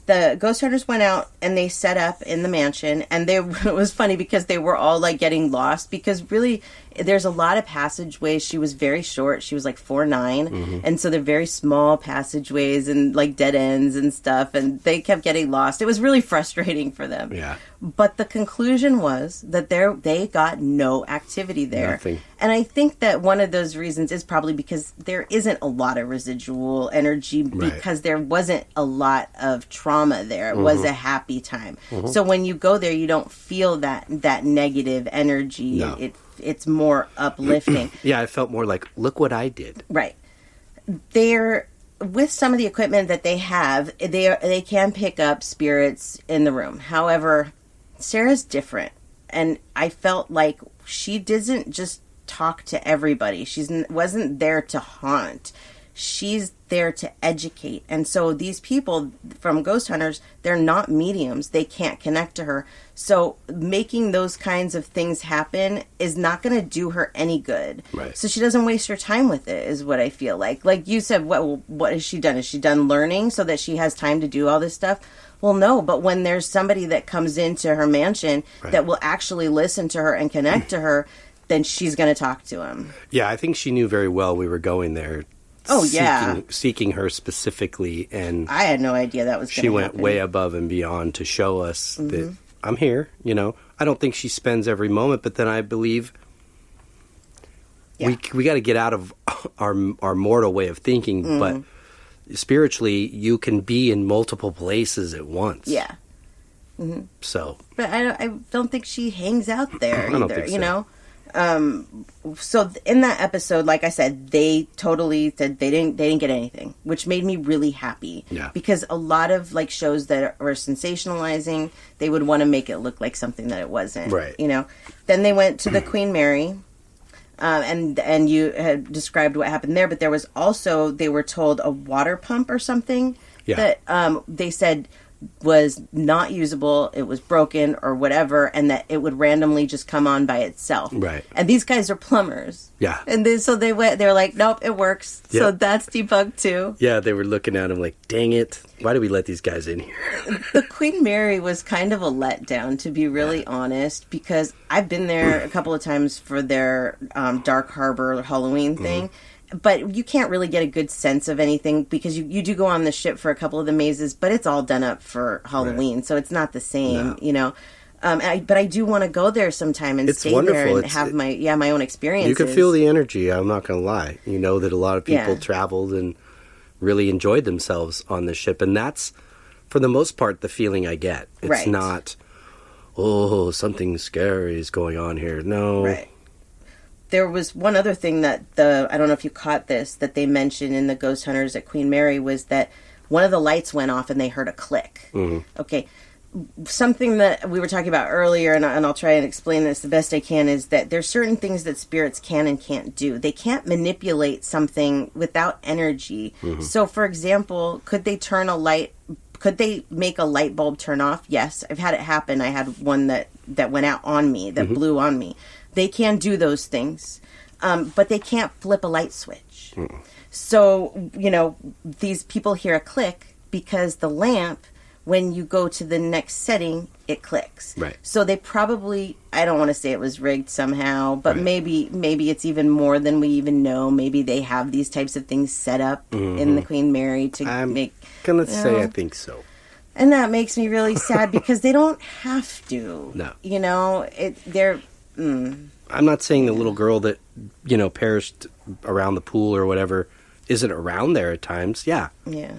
Speaker 3: the Ghost Hunters went out and they set up in the mansion, and it was funny because they were all like getting lost, because really there's a lot of passageways. She was very short. She was like 4'9", and so they're very small passageways and like dead ends and stuff, and they kept getting lost. It was really frustrating for them.
Speaker 2: Yeah.
Speaker 3: But the conclusion was that they got no activity there.
Speaker 2: Nothing.
Speaker 3: And I think that one of those reasons is probably because there isn't a lot of residual energy, because there wasn't a lot of trauma there. It was a happy time. So when you go there, you don't feel that negative energy.
Speaker 2: No.
Speaker 3: It's more uplifting.
Speaker 2: Yeah, I felt more like, look what I did.
Speaker 3: Right. They're, with some of the equipment that they have, they can pick up spirits in the room. However, Sarah's different. And I felt like she doesn't just talk to everybody. She wasn't there to haunt. She's there to educate. And so these people from Ghost Hunters, they're not mediums. They can't connect to her. So making those kinds of things happen is not going to do her any good.
Speaker 2: Right.
Speaker 3: So she doesn't waste her time with it, is what I feel like. Like you said, what has she done? Is she done learning so that she has time to do all this stuff? Well, no, but when there's somebody that comes into her mansion that will actually listen to her and connect to her, then she's going to talk to him.
Speaker 2: Yeah, I think she knew very well we were going there.
Speaker 3: Oh, yeah.
Speaker 2: Seeking her specifically, and
Speaker 3: I had no idea that was going to happen.
Speaker 2: She went way above and beyond to show us that I'm here, you know. I don't think she spends every moment, but then I believe we got to get out of our mortal way of thinking, but spiritually, you can be in multiple places at once.
Speaker 3: Yeah.
Speaker 2: So,
Speaker 3: but I don't think she hangs out there either.
Speaker 2: I don't think so.
Speaker 3: You know. So in that episode, like I said, they totally said they didn't get anything, which made me really happy.
Speaker 2: Yeah.
Speaker 3: Because a lot of like shows that are sensationalizing, they would want to make it look like something that it wasn't.
Speaker 2: Right.
Speaker 3: You know. Then they went to the Queen Mary. And you had described what happened there, but there was also, they were told, a water pump or something that they said was not usable, it was broken or whatever, and that it would randomly just come on by itself.
Speaker 2: Right.
Speaker 3: And these guys are plumbers.
Speaker 2: Yeah.
Speaker 3: And they were like, nope, it works.
Speaker 2: Yep.
Speaker 3: So that's debunked too.
Speaker 2: yeah, they were looking at him like, dang it, why did we let these guys in here?
Speaker 3: The Queen Mary was kind of a letdown, to be really honest, because I've been there a couple of times for their Dark Harbor Halloween thing. But you can't really get a good sense of anything because you do go on the ship for a couple of the mazes, but it's all done up for Halloween, so it's not the same, you know. But I do want to go there sometime and stay there and have my own experiences.
Speaker 2: You can feel the energy, I'm not going to lie. You know that a lot of people traveled and really enjoyed themselves on the ship, and that's, for the most part, the feeling I get. It's not, oh, something scary is going on here. No.
Speaker 3: Right. There was one other thing that I don't know if you caught this, that they mentioned in the Ghost Hunters at Queen Mary, was that one of the lights went off and they heard a click. Okay. Something that we were talking about earlier, and I'll try and explain this the best I can, is that there's certain things that spirits can and can't do. They can't manipulate something without energy. So, for example, could they make a light bulb turn off? Yes. I've had it happen. I had one that went out on me, that blew on me. They can do those things, but they can't flip a light switch. So, you know, these people hear a click because the lamp, when you go to the next setting, it clicks.
Speaker 2: Right.
Speaker 3: So they probably, I don't want to say it was rigged somehow, but maybe it's even more than we even know. Maybe they have these types of things set up in the Queen Mary to make...
Speaker 2: I'm going to say I think so.
Speaker 3: And that makes me really sad because they don't have to.
Speaker 2: No.
Speaker 3: You know, they're...
Speaker 2: I'm not saying the little girl that, you know, perished around the pool or whatever isn't around there at times. Yeah.
Speaker 3: Yeah.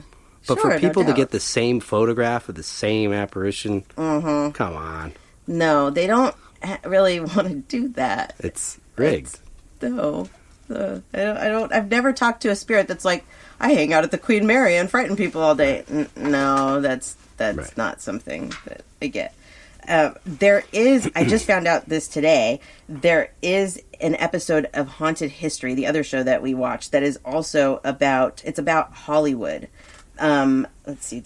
Speaker 2: But
Speaker 3: sure,
Speaker 2: for people
Speaker 3: no
Speaker 2: to
Speaker 3: doubt.
Speaker 2: get the same photograph of the same apparition, come on.
Speaker 3: No, they don't really want to do that.
Speaker 2: It's rigged.
Speaker 3: I've never talked to a spirit that's like, I hang out at the Queen Mary and frighten people all day. No, that's not something that I get. There is, I just found out this today, there is an episode of Haunted History, the other show that we watched, that is also about Hollywood. Let's see,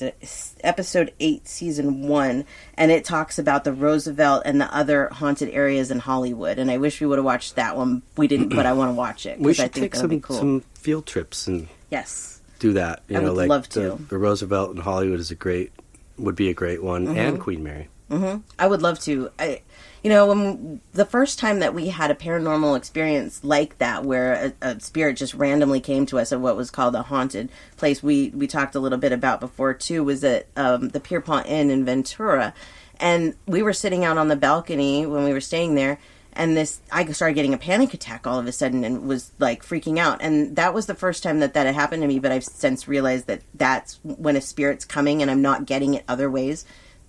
Speaker 3: episode 8, season 1, and it talks about the Roosevelt and the other haunted areas in Hollywood. And I wish we would have watched that one. We didn't, but I want to watch it.
Speaker 2: We should
Speaker 3: I think
Speaker 2: take
Speaker 3: cool.
Speaker 2: some field trips and do that.
Speaker 3: I would love to.
Speaker 2: The Roosevelt in Hollywood would be a great one, and Queen Mary.
Speaker 3: I would love to. When the first time that we had a paranormal experience like that, where a spirit just randomly came to us at what was called a haunted place, we talked a little bit about before too, was at the Pierpont Inn in Ventura, and we were sitting out on the balcony when we were staying there, and I started getting a panic attack all of a sudden and was like freaking out, and that was the first time that had happened to me. But I've since realized that that's when a spirit's coming and I'm not getting it other ways.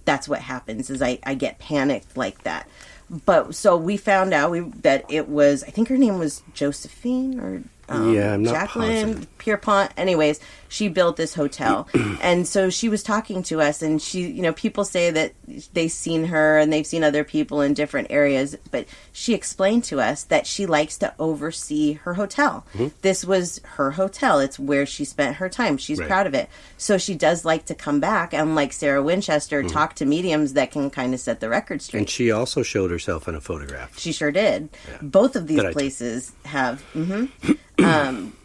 Speaker 3: That's what happens, is I get panicked like that. But so we found out that it was, I think her name was Josephine or
Speaker 2: I'm not
Speaker 3: Jacqueline
Speaker 2: positive.
Speaker 3: Pierpont. Anyways, she built this hotel. And so she was talking to us, and she, people say that they've seen her and they've seen other people in different areas, but she explained to us that she likes to oversee her hotel. This was her hotel. It's where she spent her time. She's proud of it. So she does like to come back and, like Sarah Winchester, talk to mediums that can kind of set the record straight.
Speaker 2: And she also showed herself in a photograph.
Speaker 3: She sure did. Yeah. Both of these places have...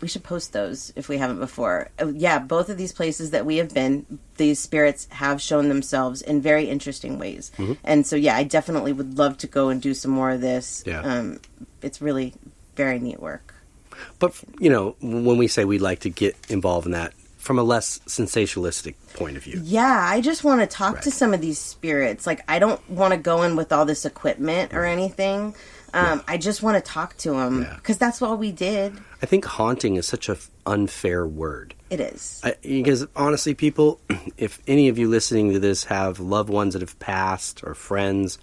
Speaker 3: we should post those if we haven't before. Yeah, both of these places that we have been, these spirits have shown themselves in very interesting ways. And so, I definitely would love to go and do some more of this.
Speaker 2: Yeah.
Speaker 3: It's really very neat work.
Speaker 2: But, when we say we'd like to get involved in that, from a less sensationalistic point of view.
Speaker 3: Yeah, I just want to talk to some of these spirits. Like, I don't want to go in with all this equipment or anything. I just want to talk to them because that's all we did.
Speaker 2: I think haunting is such an unfair word.
Speaker 3: It is.
Speaker 2: Because honestly, people, if any of you listening to this have loved ones that have passed or friends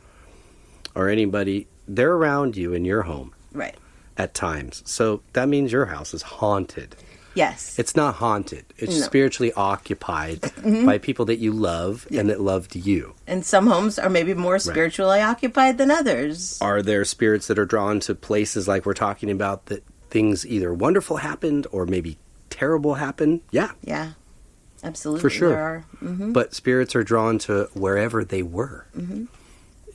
Speaker 2: or anybody, they're around you in your home.
Speaker 3: Right.
Speaker 2: At times. So that means your house is haunted.
Speaker 3: Yes.
Speaker 2: It's not haunted. It's spiritually occupied by people that you love and that loved you.
Speaker 3: And some homes are maybe more spiritually occupied than others.
Speaker 2: Are there spirits that are drawn to places like we're talking about that things either wonderful happened or maybe terrible happened? Yeah.
Speaker 3: Yeah. Absolutely.
Speaker 2: For sure.
Speaker 3: There are. Mm-hmm.
Speaker 2: But spirits are drawn to wherever they were.
Speaker 3: Mm-hmm.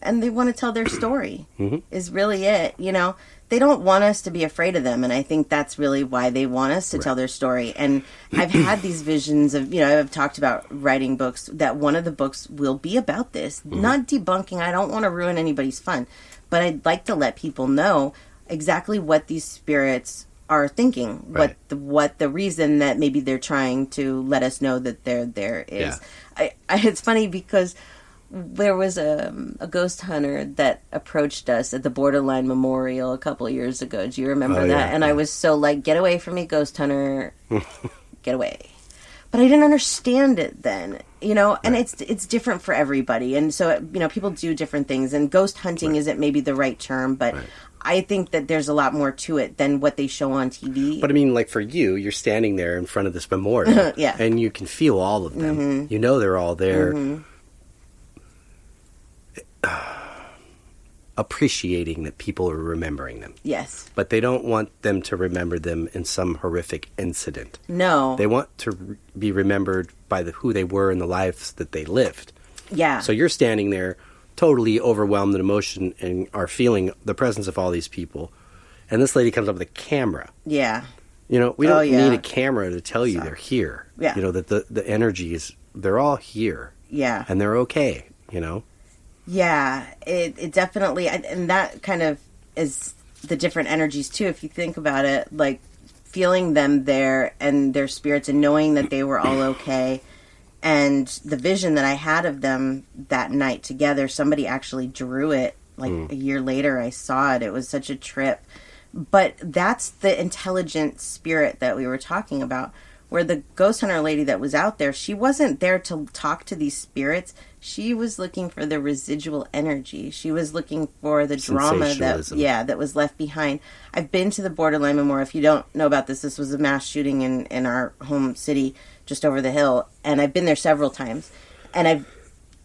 Speaker 3: And they want to tell their story is really it. You know, they don't want us to be afraid of them. And I think that's really why they want us to tell their story. And I've had these visions of, I've talked about writing books, that one of the books will be about this. Not debunking. I don't want to ruin anybody's fun. But I'd like to let people know exactly what these spirits are thinking. What the reason that maybe they're trying to let us know that they're there is. Yeah. It's funny because there was a ghost hunter that approached us at the Borderline Memorial a couple of years ago. Do you remember that? Yeah, and I was so like, get away from me, ghost hunter. Get away. But I didn't understand it then, and it's different for everybody. And so, people do different things. And ghost hunting isn't maybe the right term, but I think that there's a lot more to it than what they show on TV.
Speaker 2: But I mean, like for you, you're standing there in front of this memorial. And you can feel all of them. They're all there. Appreciating that people are remembering them.
Speaker 3: Yes.
Speaker 2: But they don't want them to remember them in some horrific incident.
Speaker 3: No.
Speaker 2: They want to be remembered by who they were in the lives that they lived.
Speaker 3: Yeah.
Speaker 2: So you're standing there totally overwhelmed in emotion and are feeling the presence of all these people. And this lady comes up with a camera.
Speaker 3: Yeah.
Speaker 2: We don't need a camera to tell you they're here.
Speaker 3: Yeah.
Speaker 2: That the energy is, they're all here.
Speaker 3: Yeah.
Speaker 2: And they're okay,
Speaker 3: Yeah, it definitely, and that kind of is the different energies too, if you think about it, like feeling them there and their spirits and knowing that they were all okay. And the vision that I had of them that night together, somebody actually drew it like a year later. I saw it. It was such a trip. But that's the intelligent spirit that we were talking about, where the ghost hunter lady that was out there, she wasn't there to talk to these spirits. She was looking for the residual energy. She was looking for the drama that was left behind. I've been to the Borderline Memorial. If you don't know about this was a mass shooting in our home city just over the hill. And I've been there several times. And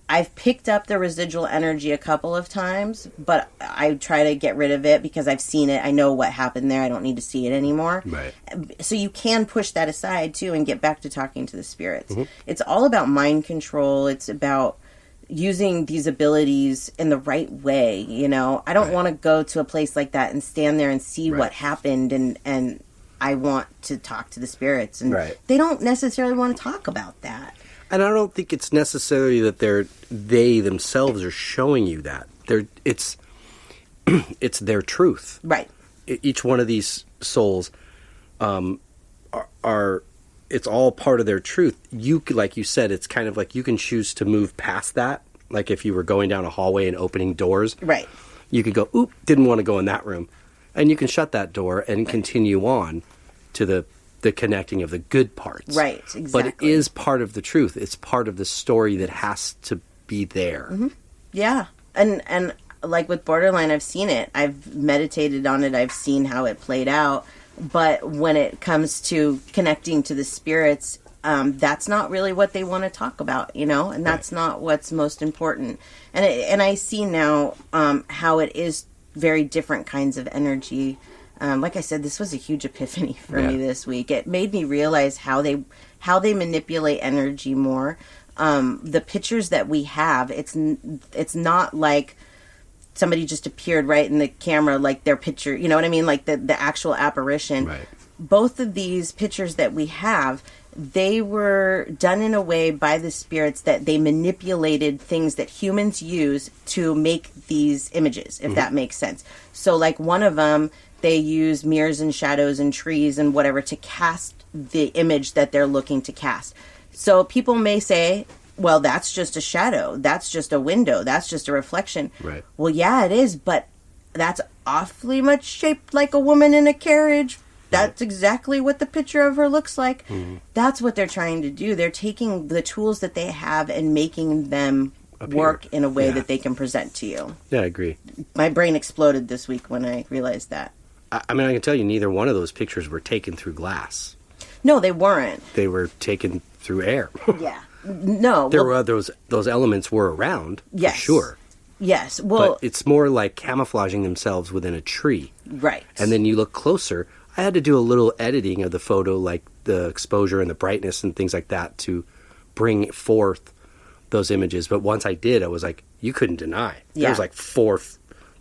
Speaker 3: I've picked up the residual energy a couple of times, but I try to get rid of it because I've seen it. I know what happened there. I don't need to see it anymore.
Speaker 2: Right.
Speaker 3: So you can push that aside, too, and get back to talking to the spirits. It's all about mind control. It's about using these abilities in the right way, I don't want to go to a place like that and stand there and see what happened, and I want to talk to the spirits. And they don't necessarily want to talk about that.
Speaker 2: And I don't think it's necessarily that they themselves are showing you that. It's their truth.
Speaker 3: Right.
Speaker 2: Each one of these souls are it's all part of their truth. Like you said, it's kind of like you can choose to move past that. Like if you were going down a hallway and opening doors. Right. You could go, oop, didn't want to go in that room. And you can shut that door and continue on to the connecting of the good parts. Right, exactly. But it is part of the truth. It's part of the story that has to be there.
Speaker 3: Yeah. And like with Borderline, I've seen it. I've meditated on it. I've seen how it played out. But when it comes to connecting to the spirits, that's not really what they want to talk about, and that's not what's most important. And I see now how it is very different kinds of energy. Like I said, this was a huge epiphany for me this week. It made me realize how they manipulate energy more. The pictures that we have, it's not like somebody just appeared right in the camera, like their picture, you know what I mean? Like the actual apparition. Right. Both of these pictures that we have, they were done in a way by the spirits that they manipulated things that humans use to make these images, if that makes sense. So like one of them, they use mirrors and shadows and trees and whatever to cast the image that they're looking to cast. So people may say, well, that's just a shadow. That's just a window. That's just a reflection. Right. Well, yeah, it is, but that's awfully much shaped like a woman in a carriage. That's exactly what the picture of her looks like. That's what they're trying to do. They're taking the tools that they have and making them work in a way that they can present to you.
Speaker 2: Yeah, I agree.
Speaker 3: My brain exploded this week when I realized that.
Speaker 2: I mean, I can tell you neither one of those pictures were taken through glass.
Speaker 3: No, they weren't.
Speaker 2: They were taken through air.
Speaker 3: Yeah. No.
Speaker 2: There were those elements were around,
Speaker 3: yes.
Speaker 2: for sure.
Speaker 3: Yes. Well,
Speaker 2: but it's more like camouflaging themselves within a tree.
Speaker 3: Right.
Speaker 2: And then you look closer. I had to do a little editing of the photo, like the exposure and the brightness and things like that, to bring forth those images. But once I did, I was like, you couldn't deny. There was like 4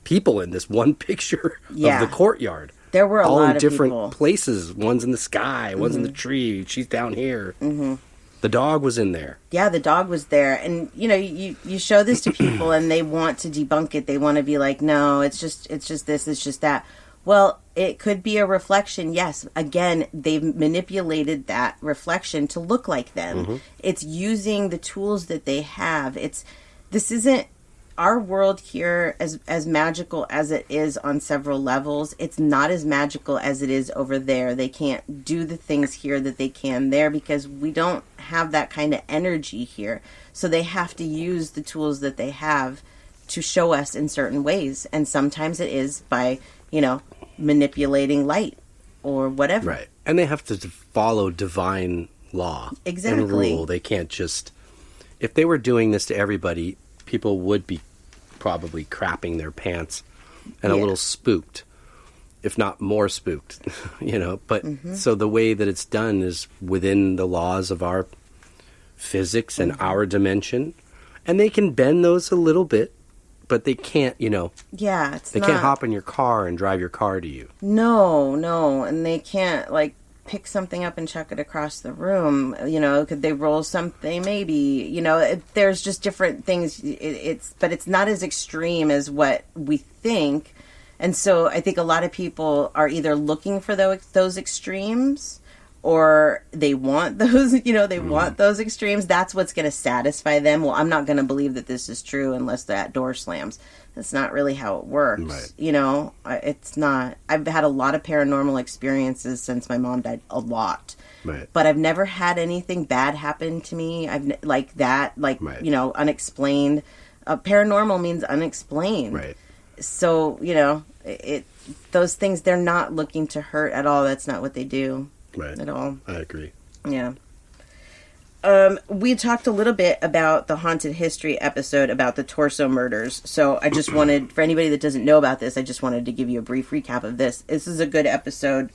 Speaker 2: people in this one picture of the courtyard.
Speaker 3: There were a
Speaker 2: all
Speaker 3: lot
Speaker 2: in
Speaker 3: of
Speaker 2: different
Speaker 3: people.
Speaker 2: Places. One's in the sky, one's in the tree. She's down here. The dog was in there.
Speaker 3: Yeah, the dog was there. And, you know, you show this to people and they want to debunk it. They want to be like, no, it's just this, it's just that. Well, it could be a reflection. Yes. Again, they've manipulated that reflection to look like them. It's using the tools that they have. This isn't our world here, as magical as it is on several levels. It's not as magical as it is over there. They can't do the things here that they can there because we don't have that kind of energy here. So they have to use the tools that they have to show us in certain ways. And sometimes it is by, you know, manipulating light or whatever.
Speaker 2: Right. And they have to follow divine law
Speaker 3: Exactly.
Speaker 2: and rule. They can't just... If they were doing this to everybody, people would be probably crapping their pants and a little spooked, if not more spooked, you know. But so the way that it's done is within the laws of our physics and our dimension. And they can bend those a little bit, but they can't, you know.
Speaker 3: Yeah,
Speaker 2: they can't hop in your car and drive your car to you.
Speaker 3: No. And they can't, like, pick something up and chuck it across the room. You know, could they roll something? Maybe. You know, there's just different things. But it's not as extreme as what we think. And so I think a lot of people are either looking for those extremes, or they want those, you know, they want those extremes. That's what's going to satisfy them. Well, I'm not going to believe that this is true unless that door slams. That's not really how it works.
Speaker 2: Right.
Speaker 3: You know, it's not. I've had a lot of paranormal experiences since my mom died, a lot.
Speaker 2: Right.
Speaker 3: But I've never had anything bad happen to me. Like that, you know, unexplained. Paranormal means unexplained.
Speaker 2: Right.
Speaker 3: So, you know, those things, they're not looking to hurt at all. That's not what they do.
Speaker 2: Right.
Speaker 3: At all.
Speaker 2: I agree.
Speaker 3: Yeah. We talked a little bit about the Haunted History episode about the torso murders. So I just wanted, for anybody that doesn't know about this, I just wanted to give you a brief recap of this. This is a good episode.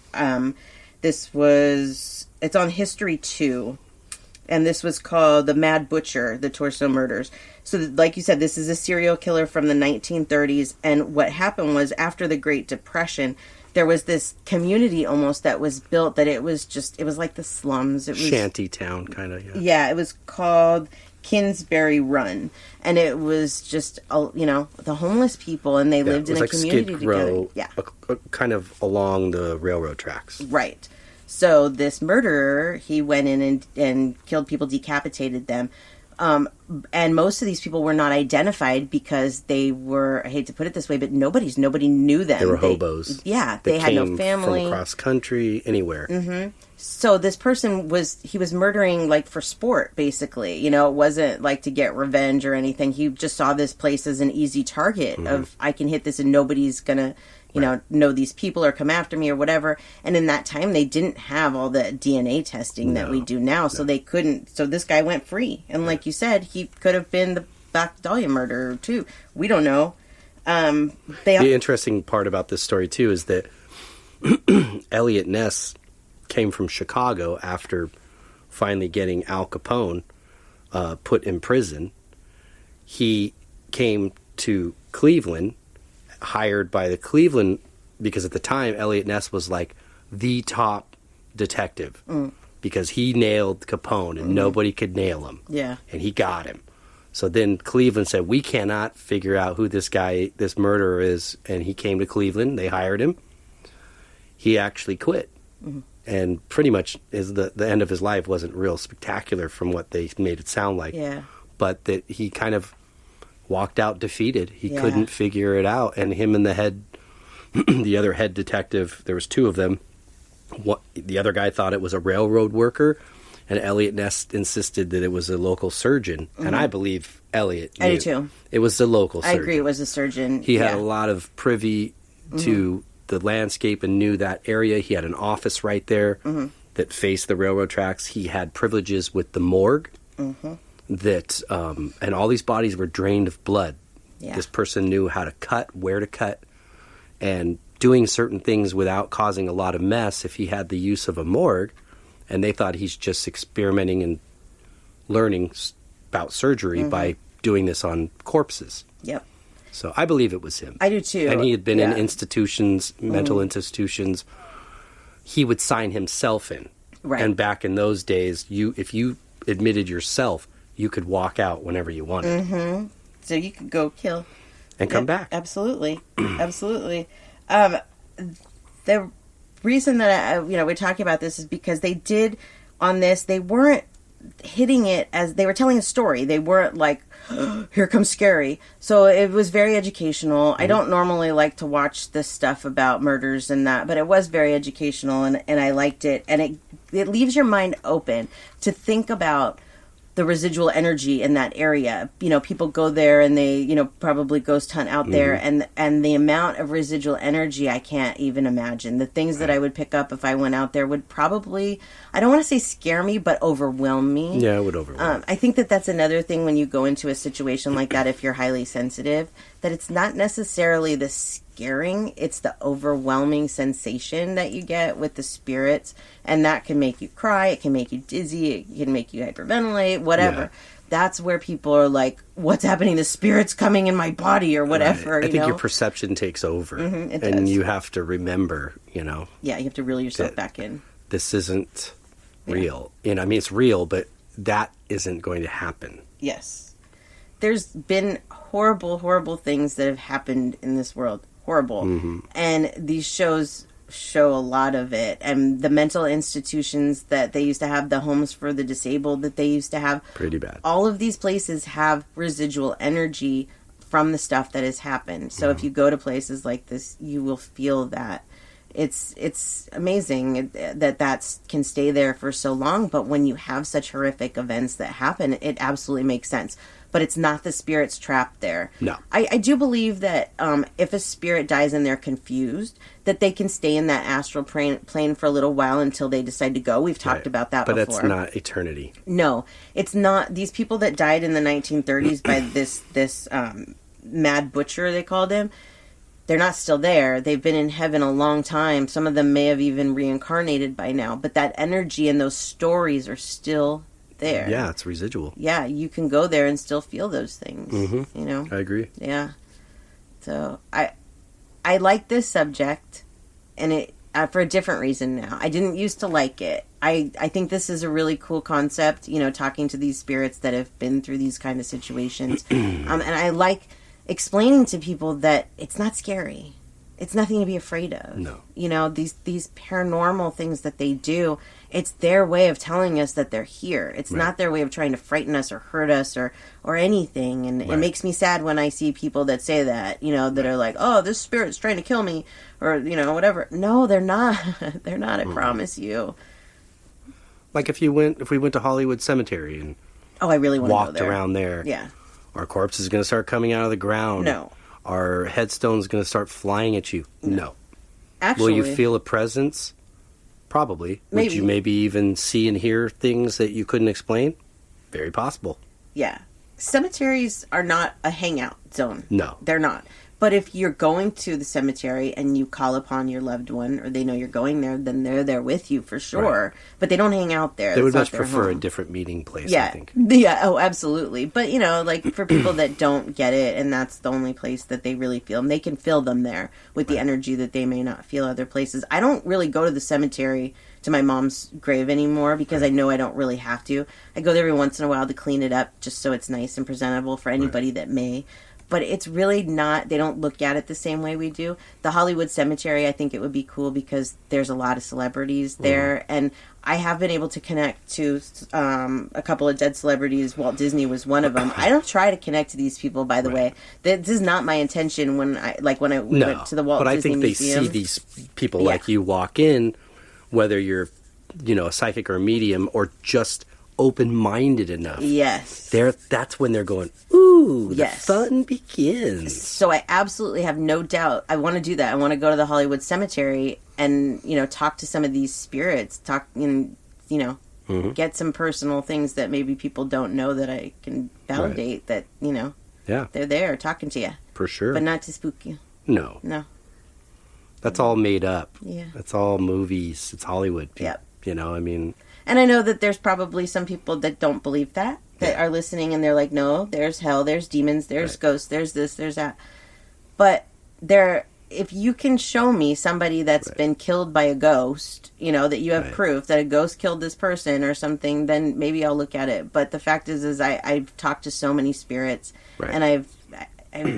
Speaker 3: It's on History 2. And this was called The Mad Butcher, the Torso Murders. So, like you said, this is a serial killer from the 1930s. And what happened was, after the Great Depression, there was this community almost that was built that it was like the slums. It was
Speaker 2: shanty town, kind of,
Speaker 3: Yeah, it was called Kinsbury Run. And it was just, you know, the homeless people, and they lived in a community together. Yeah.
Speaker 2: Kind of along the railroad tracks.
Speaker 3: Right. So this murderer, he went in and killed people, decapitated them. And most of these people were not identified because they were, I hate to put it this way, but nobody knew them.
Speaker 2: They were hobos.
Speaker 3: They had no family.
Speaker 2: From across country, anywhere.
Speaker 3: Mm-hmm. So this person was murdering like for sport, basically. You know, it wasn't like to get revenge or anything. He just saw this place as an easy target of, I can hit this and nobody's gonna, you know these people or come after me or whatever. And in that time, they didn't have all the DNA testing that we do now, so they couldn't. So this guy went free, and like you said, he could have been the Black Dahlia murderer too. We don't know. The
Speaker 2: interesting part about this story too is that Elliot Ness came from Chicago after finally getting Al Capone put in prison. He came to Cleveland, hired by the Cleveland, because at the time Elliot Ness was like the top detective because he nailed Capone and nobody could nail him.
Speaker 3: Yeah.
Speaker 2: And he got him. So then Cleveland said, we cannot figure out who this murderer is. And he came to Cleveland. They hired him. He actually quit. And pretty much the end of his life wasn't real spectacular from what they made it sound like.
Speaker 3: Yeah.
Speaker 2: But that he kind of walked out defeated. He couldn't figure it out, and him and the head The other head detective, there was two of them. The other guy thought it was a railroad worker, and Elliot Ness insisted that it was a local surgeon. And I believe Elliot knew.
Speaker 3: I do too.
Speaker 2: It was the local surgeon.
Speaker 3: I agree, it was a surgeon.
Speaker 2: He had a lot of privy to the landscape and knew that area. He had an office right there that faced the railroad tracks. He had privileges with the morgue that, and all these bodies were drained of blood. Yeah. This person knew how to cut, where to cut, and doing certain things without causing a lot of mess if he had the use of a morgue. And they thought he's just experimenting and learning about surgery by doing this on corpses. Yep. So I believe it was him.
Speaker 3: I do too.
Speaker 2: And he had been in institutions, mental institutions. He would sign himself in. Right. And back in those days, if you admitted yourself, you could walk out whenever you wanted.
Speaker 3: So you could go kill.
Speaker 2: And come back.
Speaker 3: Absolutely. Absolutely. The reason that we're talking about this is because they did on this, they weren't hitting it as they were telling a story. They weren't like, oh, here comes scary. So it was very educational. I don't normally like to watch this stuff about murders and that, but it was very educational and I liked it. And it leaves your mind open to think about the residual energy in that area. People go there and they, probably ghost hunt out there, and the amount of residual energy, I can't even imagine. The things that I would pick up if I went out there would probably, I don't want to say scare me, but overwhelm me.
Speaker 2: Yeah, it would overwhelm.
Speaker 3: I think that's another thing when you go into a situation like that, if you're highly sensitive, that it's not necessarily the scaring, it's the overwhelming sensation that you get with the spirits, and that can make you cry, it can make you dizzy, it can make you hyperventilate, whatever. Yeah. That's where people are like, what's happening? The spirit's coming in my body or whatever.
Speaker 2: Right. I think your perception takes over.
Speaker 3: It
Speaker 2: and
Speaker 3: does.
Speaker 2: You have to remember,
Speaker 3: Yeah, you have to reel yourself back in.
Speaker 2: This isn't real. It's real, but that isn't going to happen.
Speaker 3: Yes. There's been horrible, horrible things that have happened in this world. Horrible. And these shows show a lot of it. And the mental institutions that they used to have, the homes for the disabled that they used to have.
Speaker 2: Pretty bad.
Speaker 3: All of these places have residual energy from the stuff that has happened. So if you go to places like this, you will feel that. It's amazing that can stay there for so long. But when you have such horrific events that happen, it absolutely makes sense. But it's not the spirits trapped there.
Speaker 2: No.
Speaker 3: I do believe that if a spirit dies and they're confused, that they can stay in that astral plane for a little while until they decide to go. We've talked about that before.
Speaker 2: But it's not eternity.
Speaker 3: No, it's not. These people that died in the 1930s by this mad butcher, they called him, they're not still there. They've been in heaven a long time. Some of them may have even reincarnated by now. But that energy and those stories are still there.
Speaker 2: Yeah, it's residual.
Speaker 3: Yeah, you can go there and still feel those things.
Speaker 2: I agree.
Speaker 3: Yeah. So I like this subject, and it for a different reason now. I didn't used to like it. I think this is a really cool concept, talking to these spirits that have been through these kind of situations. And I like explaining to people that it's not scary. It's nothing to be afraid of.
Speaker 2: No.
Speaker 3: These paranormal things that they do, it's their way of telling us that they're here. It's not their way of trying to frighten us or hurt us or anything. And it makes me sad when I see people that say that, that are like, oh, this spirit's trying to kill me or, whatever. No, they're not. They're not, I promise you.
Speaker 2: Like if we went to Hollywood Cemetery and
Speaker 3: I really want to go there.
Speaker 2: Walked around there.
Speaker 3: Yeah.
Speaker 2: Our corpse is going to start coming out of the ground.
Speaker 3: No.
Speaker 2: Our headstone's going to start flying at you. No.
Speaker 3: Actually,
Speaker 2: will you feel a presence? Probably.
Speaker 3: Maybe.
Speaker 2: Would you maybe even see and hear things that you couldn't explain? Very possible.
Speaker 3: Yeah. Cemeteries are not a hangout zone.
Speaker 2: No.
Speaker 3: They're not. But if you're going to the cemetery and you call upon your loved one, or they know you're going there, then they're there with you for sure. Right. But they don't hang out there.
Speaker 2: They would much prefer a different meeting place, I think.
Speaker 3: Yeah, oh, absolutely. But, like for people that don't get it, and that's the only place that they really feel them, they can fill them there with the energy that they may not feel other places. I don't really go to the cemetery to my mom's grave anymore because I know I don't really have to. I go there every once in a while to clean it up just so it's nice and presentable for anybody that may. but it's really not, they don't look at it the same way we do. The Hollywood Cemetery, I think it would be cool because there's a lot of celebrities there, and I have been able to connect to a couple of dead celebrities. Walt Disney was one of them. I don't try to connect to these people, by the way. This is not my intention when I went to the Walt Disney Museum.
Speaker 2: But I think they see these people like you walk in, whether you're, a psychic or a medium, or just open-minded enough.
Speaker 3: Yes.
Speaker 2: That's when they're going, ooh, the fun begins.
Speaker 3: So I absolutely have no doubt. I want to do that. I want to go to the Hollywood Cemetery and, talk to some of these spirits, get some personal things that maybe people don't know that I can validate that, they're there talking to you.
Speaker 2: For sure.
Speaker 3: But not to spook you.
Speaker 2: No. That's all made up.
Speaker 3: Yeah.
Speaker 2: That's all movies. It's Hollywood.
Speaker 3: Yep.
Speaker 2: And
Speaker 3: I know that there's probably some people that don't believe that are listening, and they're like, no, there's hell, there's demons, there's ghosts, there's this, there's that. But if you can show me somebody that's been killed by a ghost, that you have proof that a ghost killed this person or something, then maybe I'll look at it. But the fact is I've talked to so many spirits, and I've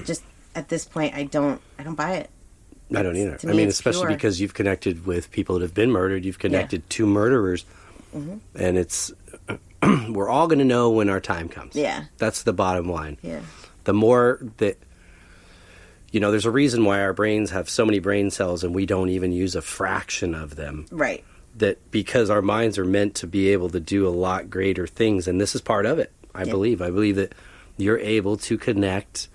Speaker 3: just, at this point, I don't buy it.
Speaker 2: I don't either. Especially pure. Because you've connected with people that have been murdered. You've connected to murderers. Mm-hmm. And it's, we're all going to know when our time comes.
Speaker 3: Yeah.
Speaker 2: That's the bottom line.
Speaker 3: Yeah.
Speaker 2: The more that, there's a reason why our brains have so many brain cells and we don't even use a fraction of them.
Speaker 3: Right.
Speaker 2: That because our minds are meant to be able to do a lot greater things. And this is part of it, I believe. I believe that you're able to connect.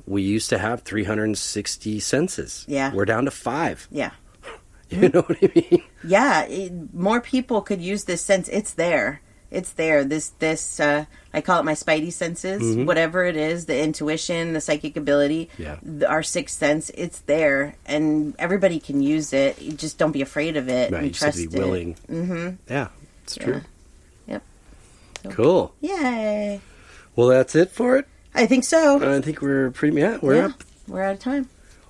Speaker 2: We used to have 360 senses. Yeah. We're down to 5.
Speaker 3: Yeah.
Speaker 2: You know what I mean?
Speaker 3: Yeah. More people could use this sense. It's there. It's there. This I call it my spidey senses. Mm-hmm. Whatever it is, the intuition, the psychic ability, our sixth sense, it's there. And everybody can use it. You just don't be afraid of it.
Speaker 2: Right.
Speaker 3: And
Speaker 2: You
Speaker 3: trust
Speaker 2: just be willing.
Speaker 3: It. Mm-hmm.
Speaker 2: Yeah. It's true.
Speaker 3: Yep. So,
Speaker 2: cool.
Speaker 3: Yay.
Speaker 2: Well, that's it for it.
Speaker 3: I think so.
Speaker 2: I think we're pretty. Yeah, we're up.
Speaker 3: We're out of time.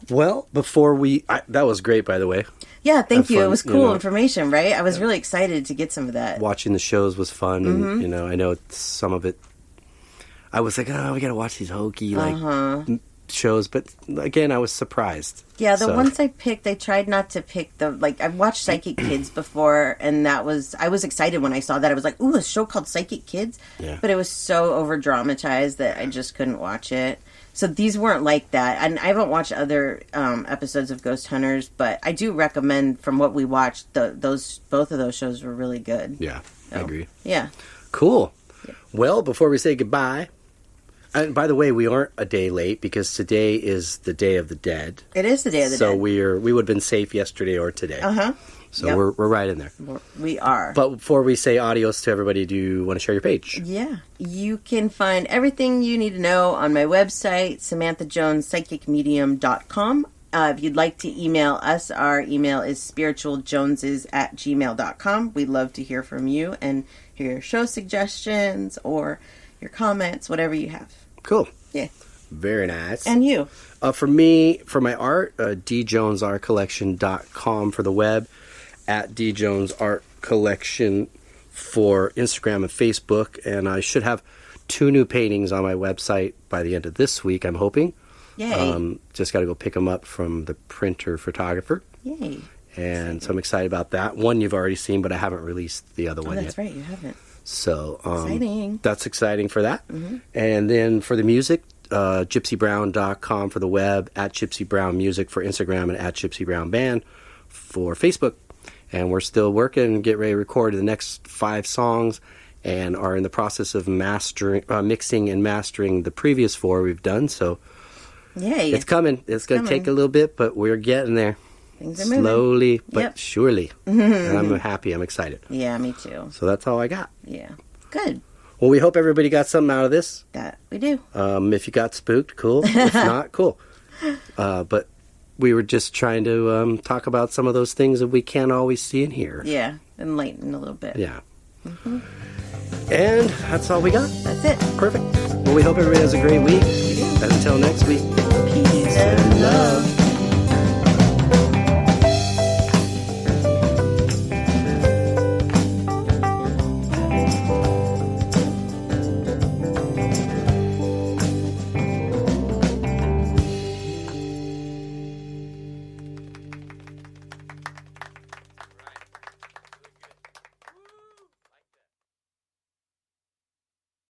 Speaker 2: Well, before that was great, by the way.
Speaker 3: Yeah, thank you. It was cool information, right? I was really excited to get some of that.
Speaker 2: Watching the shows was fun, and I know some of it. I was like, oh, we got to watch these hokey shows, but again, I was surprised.
Speaker 3: Yeah, the ones I picked, I tried not to pick I've watched Psychic Kids before, and I was excited when I saw that. I was like, ooh, a show called Psychic Kids?
Speaker 2: Yeah.
Speaker 3: But it was so over-dramatized that I just couldn't watch it. So these weren't like that. And I haven't watched other episodes of Ghost Hunters, but I do recommend from what we watched, both of those shows were really good.
Speaker 2: Yeah, I agree.
Speaker 3: Yeah.
Speaker 2: Cool. Yeah. Well, before we say goodbye, and by the way, we aren't a day late because today is the Day of the Dead.
Speaker 3: It is the Day of the Dead.
Speaker 2: So we would have been safe yesterday or today.
Speaker 3: Uh-huh.
Speaker 2: So we're right in there.
Speaker 3: We are.
Speaker 2: But before we say adios to everybody, do you want to share your page?
Speaker 3: Yeah. You can find everything you need to know on my website, SamanthaJonesPsychicMedium.com. If you'd like to email us, our email is spiritualjoneses@gmail.com. We'd love to hear from you and hear your show suggestions or your comments, whatever you have.
Speaker 2: Cool.
Speaker 3: Yeah.
Speaker 2: Very nice.
Speaker 3: And you?
Speaker 2: For me, for my art, djonesartcollection.com for the web, at djonesartcollection for Instagram and Facebook. And I should have 2 new paintings on my website by the end of this week, I'm hoping.
Speaker 3: Yay.
Speaker 2: Just got to go pick them up from the printer photographer.
Speaker 3: Yay.
Speaker 2: And so I'm excited about that. One you've already seen, but I haven't released the other one yet.
Speaker 3: Oh, that's right. You haven't.
Speaker 2: So
Speaker 3: exciting.
Speaker 2: That's exciting for that.
Speaker 3: Mm-hmm.
Speaker 2: And then for the music, gypsybrown.com for the web, at Gypsy Brown Music for Instagram, and at Gypsy Brown Band for Facebook. And we're still working, get ready to record the next 5 songs, and are in the process of mixing and mastering the previous 4 we've done. So
Speaker 3: yay.
Speaker 2: It's coming. It's going to take a little bit, but we're getting there.
Speaker 3: Things are moving.
Speaker 2: Slowly, but surely. And I'm happy. I'm excited.
Speaker 3: Yeah, me too.
Speaker 2: So that's all I got.
Speaker 3: Yeah. Good.
Speaker 2: Well, we hope everybody got something out of this.
Speaker 3: That we do.
Speaker 2: If you got spooked, cool. If not, cool. But we were just trying to talk about some of those things that we can't always see and hear.
Speaker 3: Yeah, enlighten a little bit.
Speaker 2: Yeah. Mm-hmm. And that's all we got.
Speaker 3: That's it.
Speaker 2: Perfect. Well, we hope everybody has a great week. Until next week.
Speaker 3: Peace and love.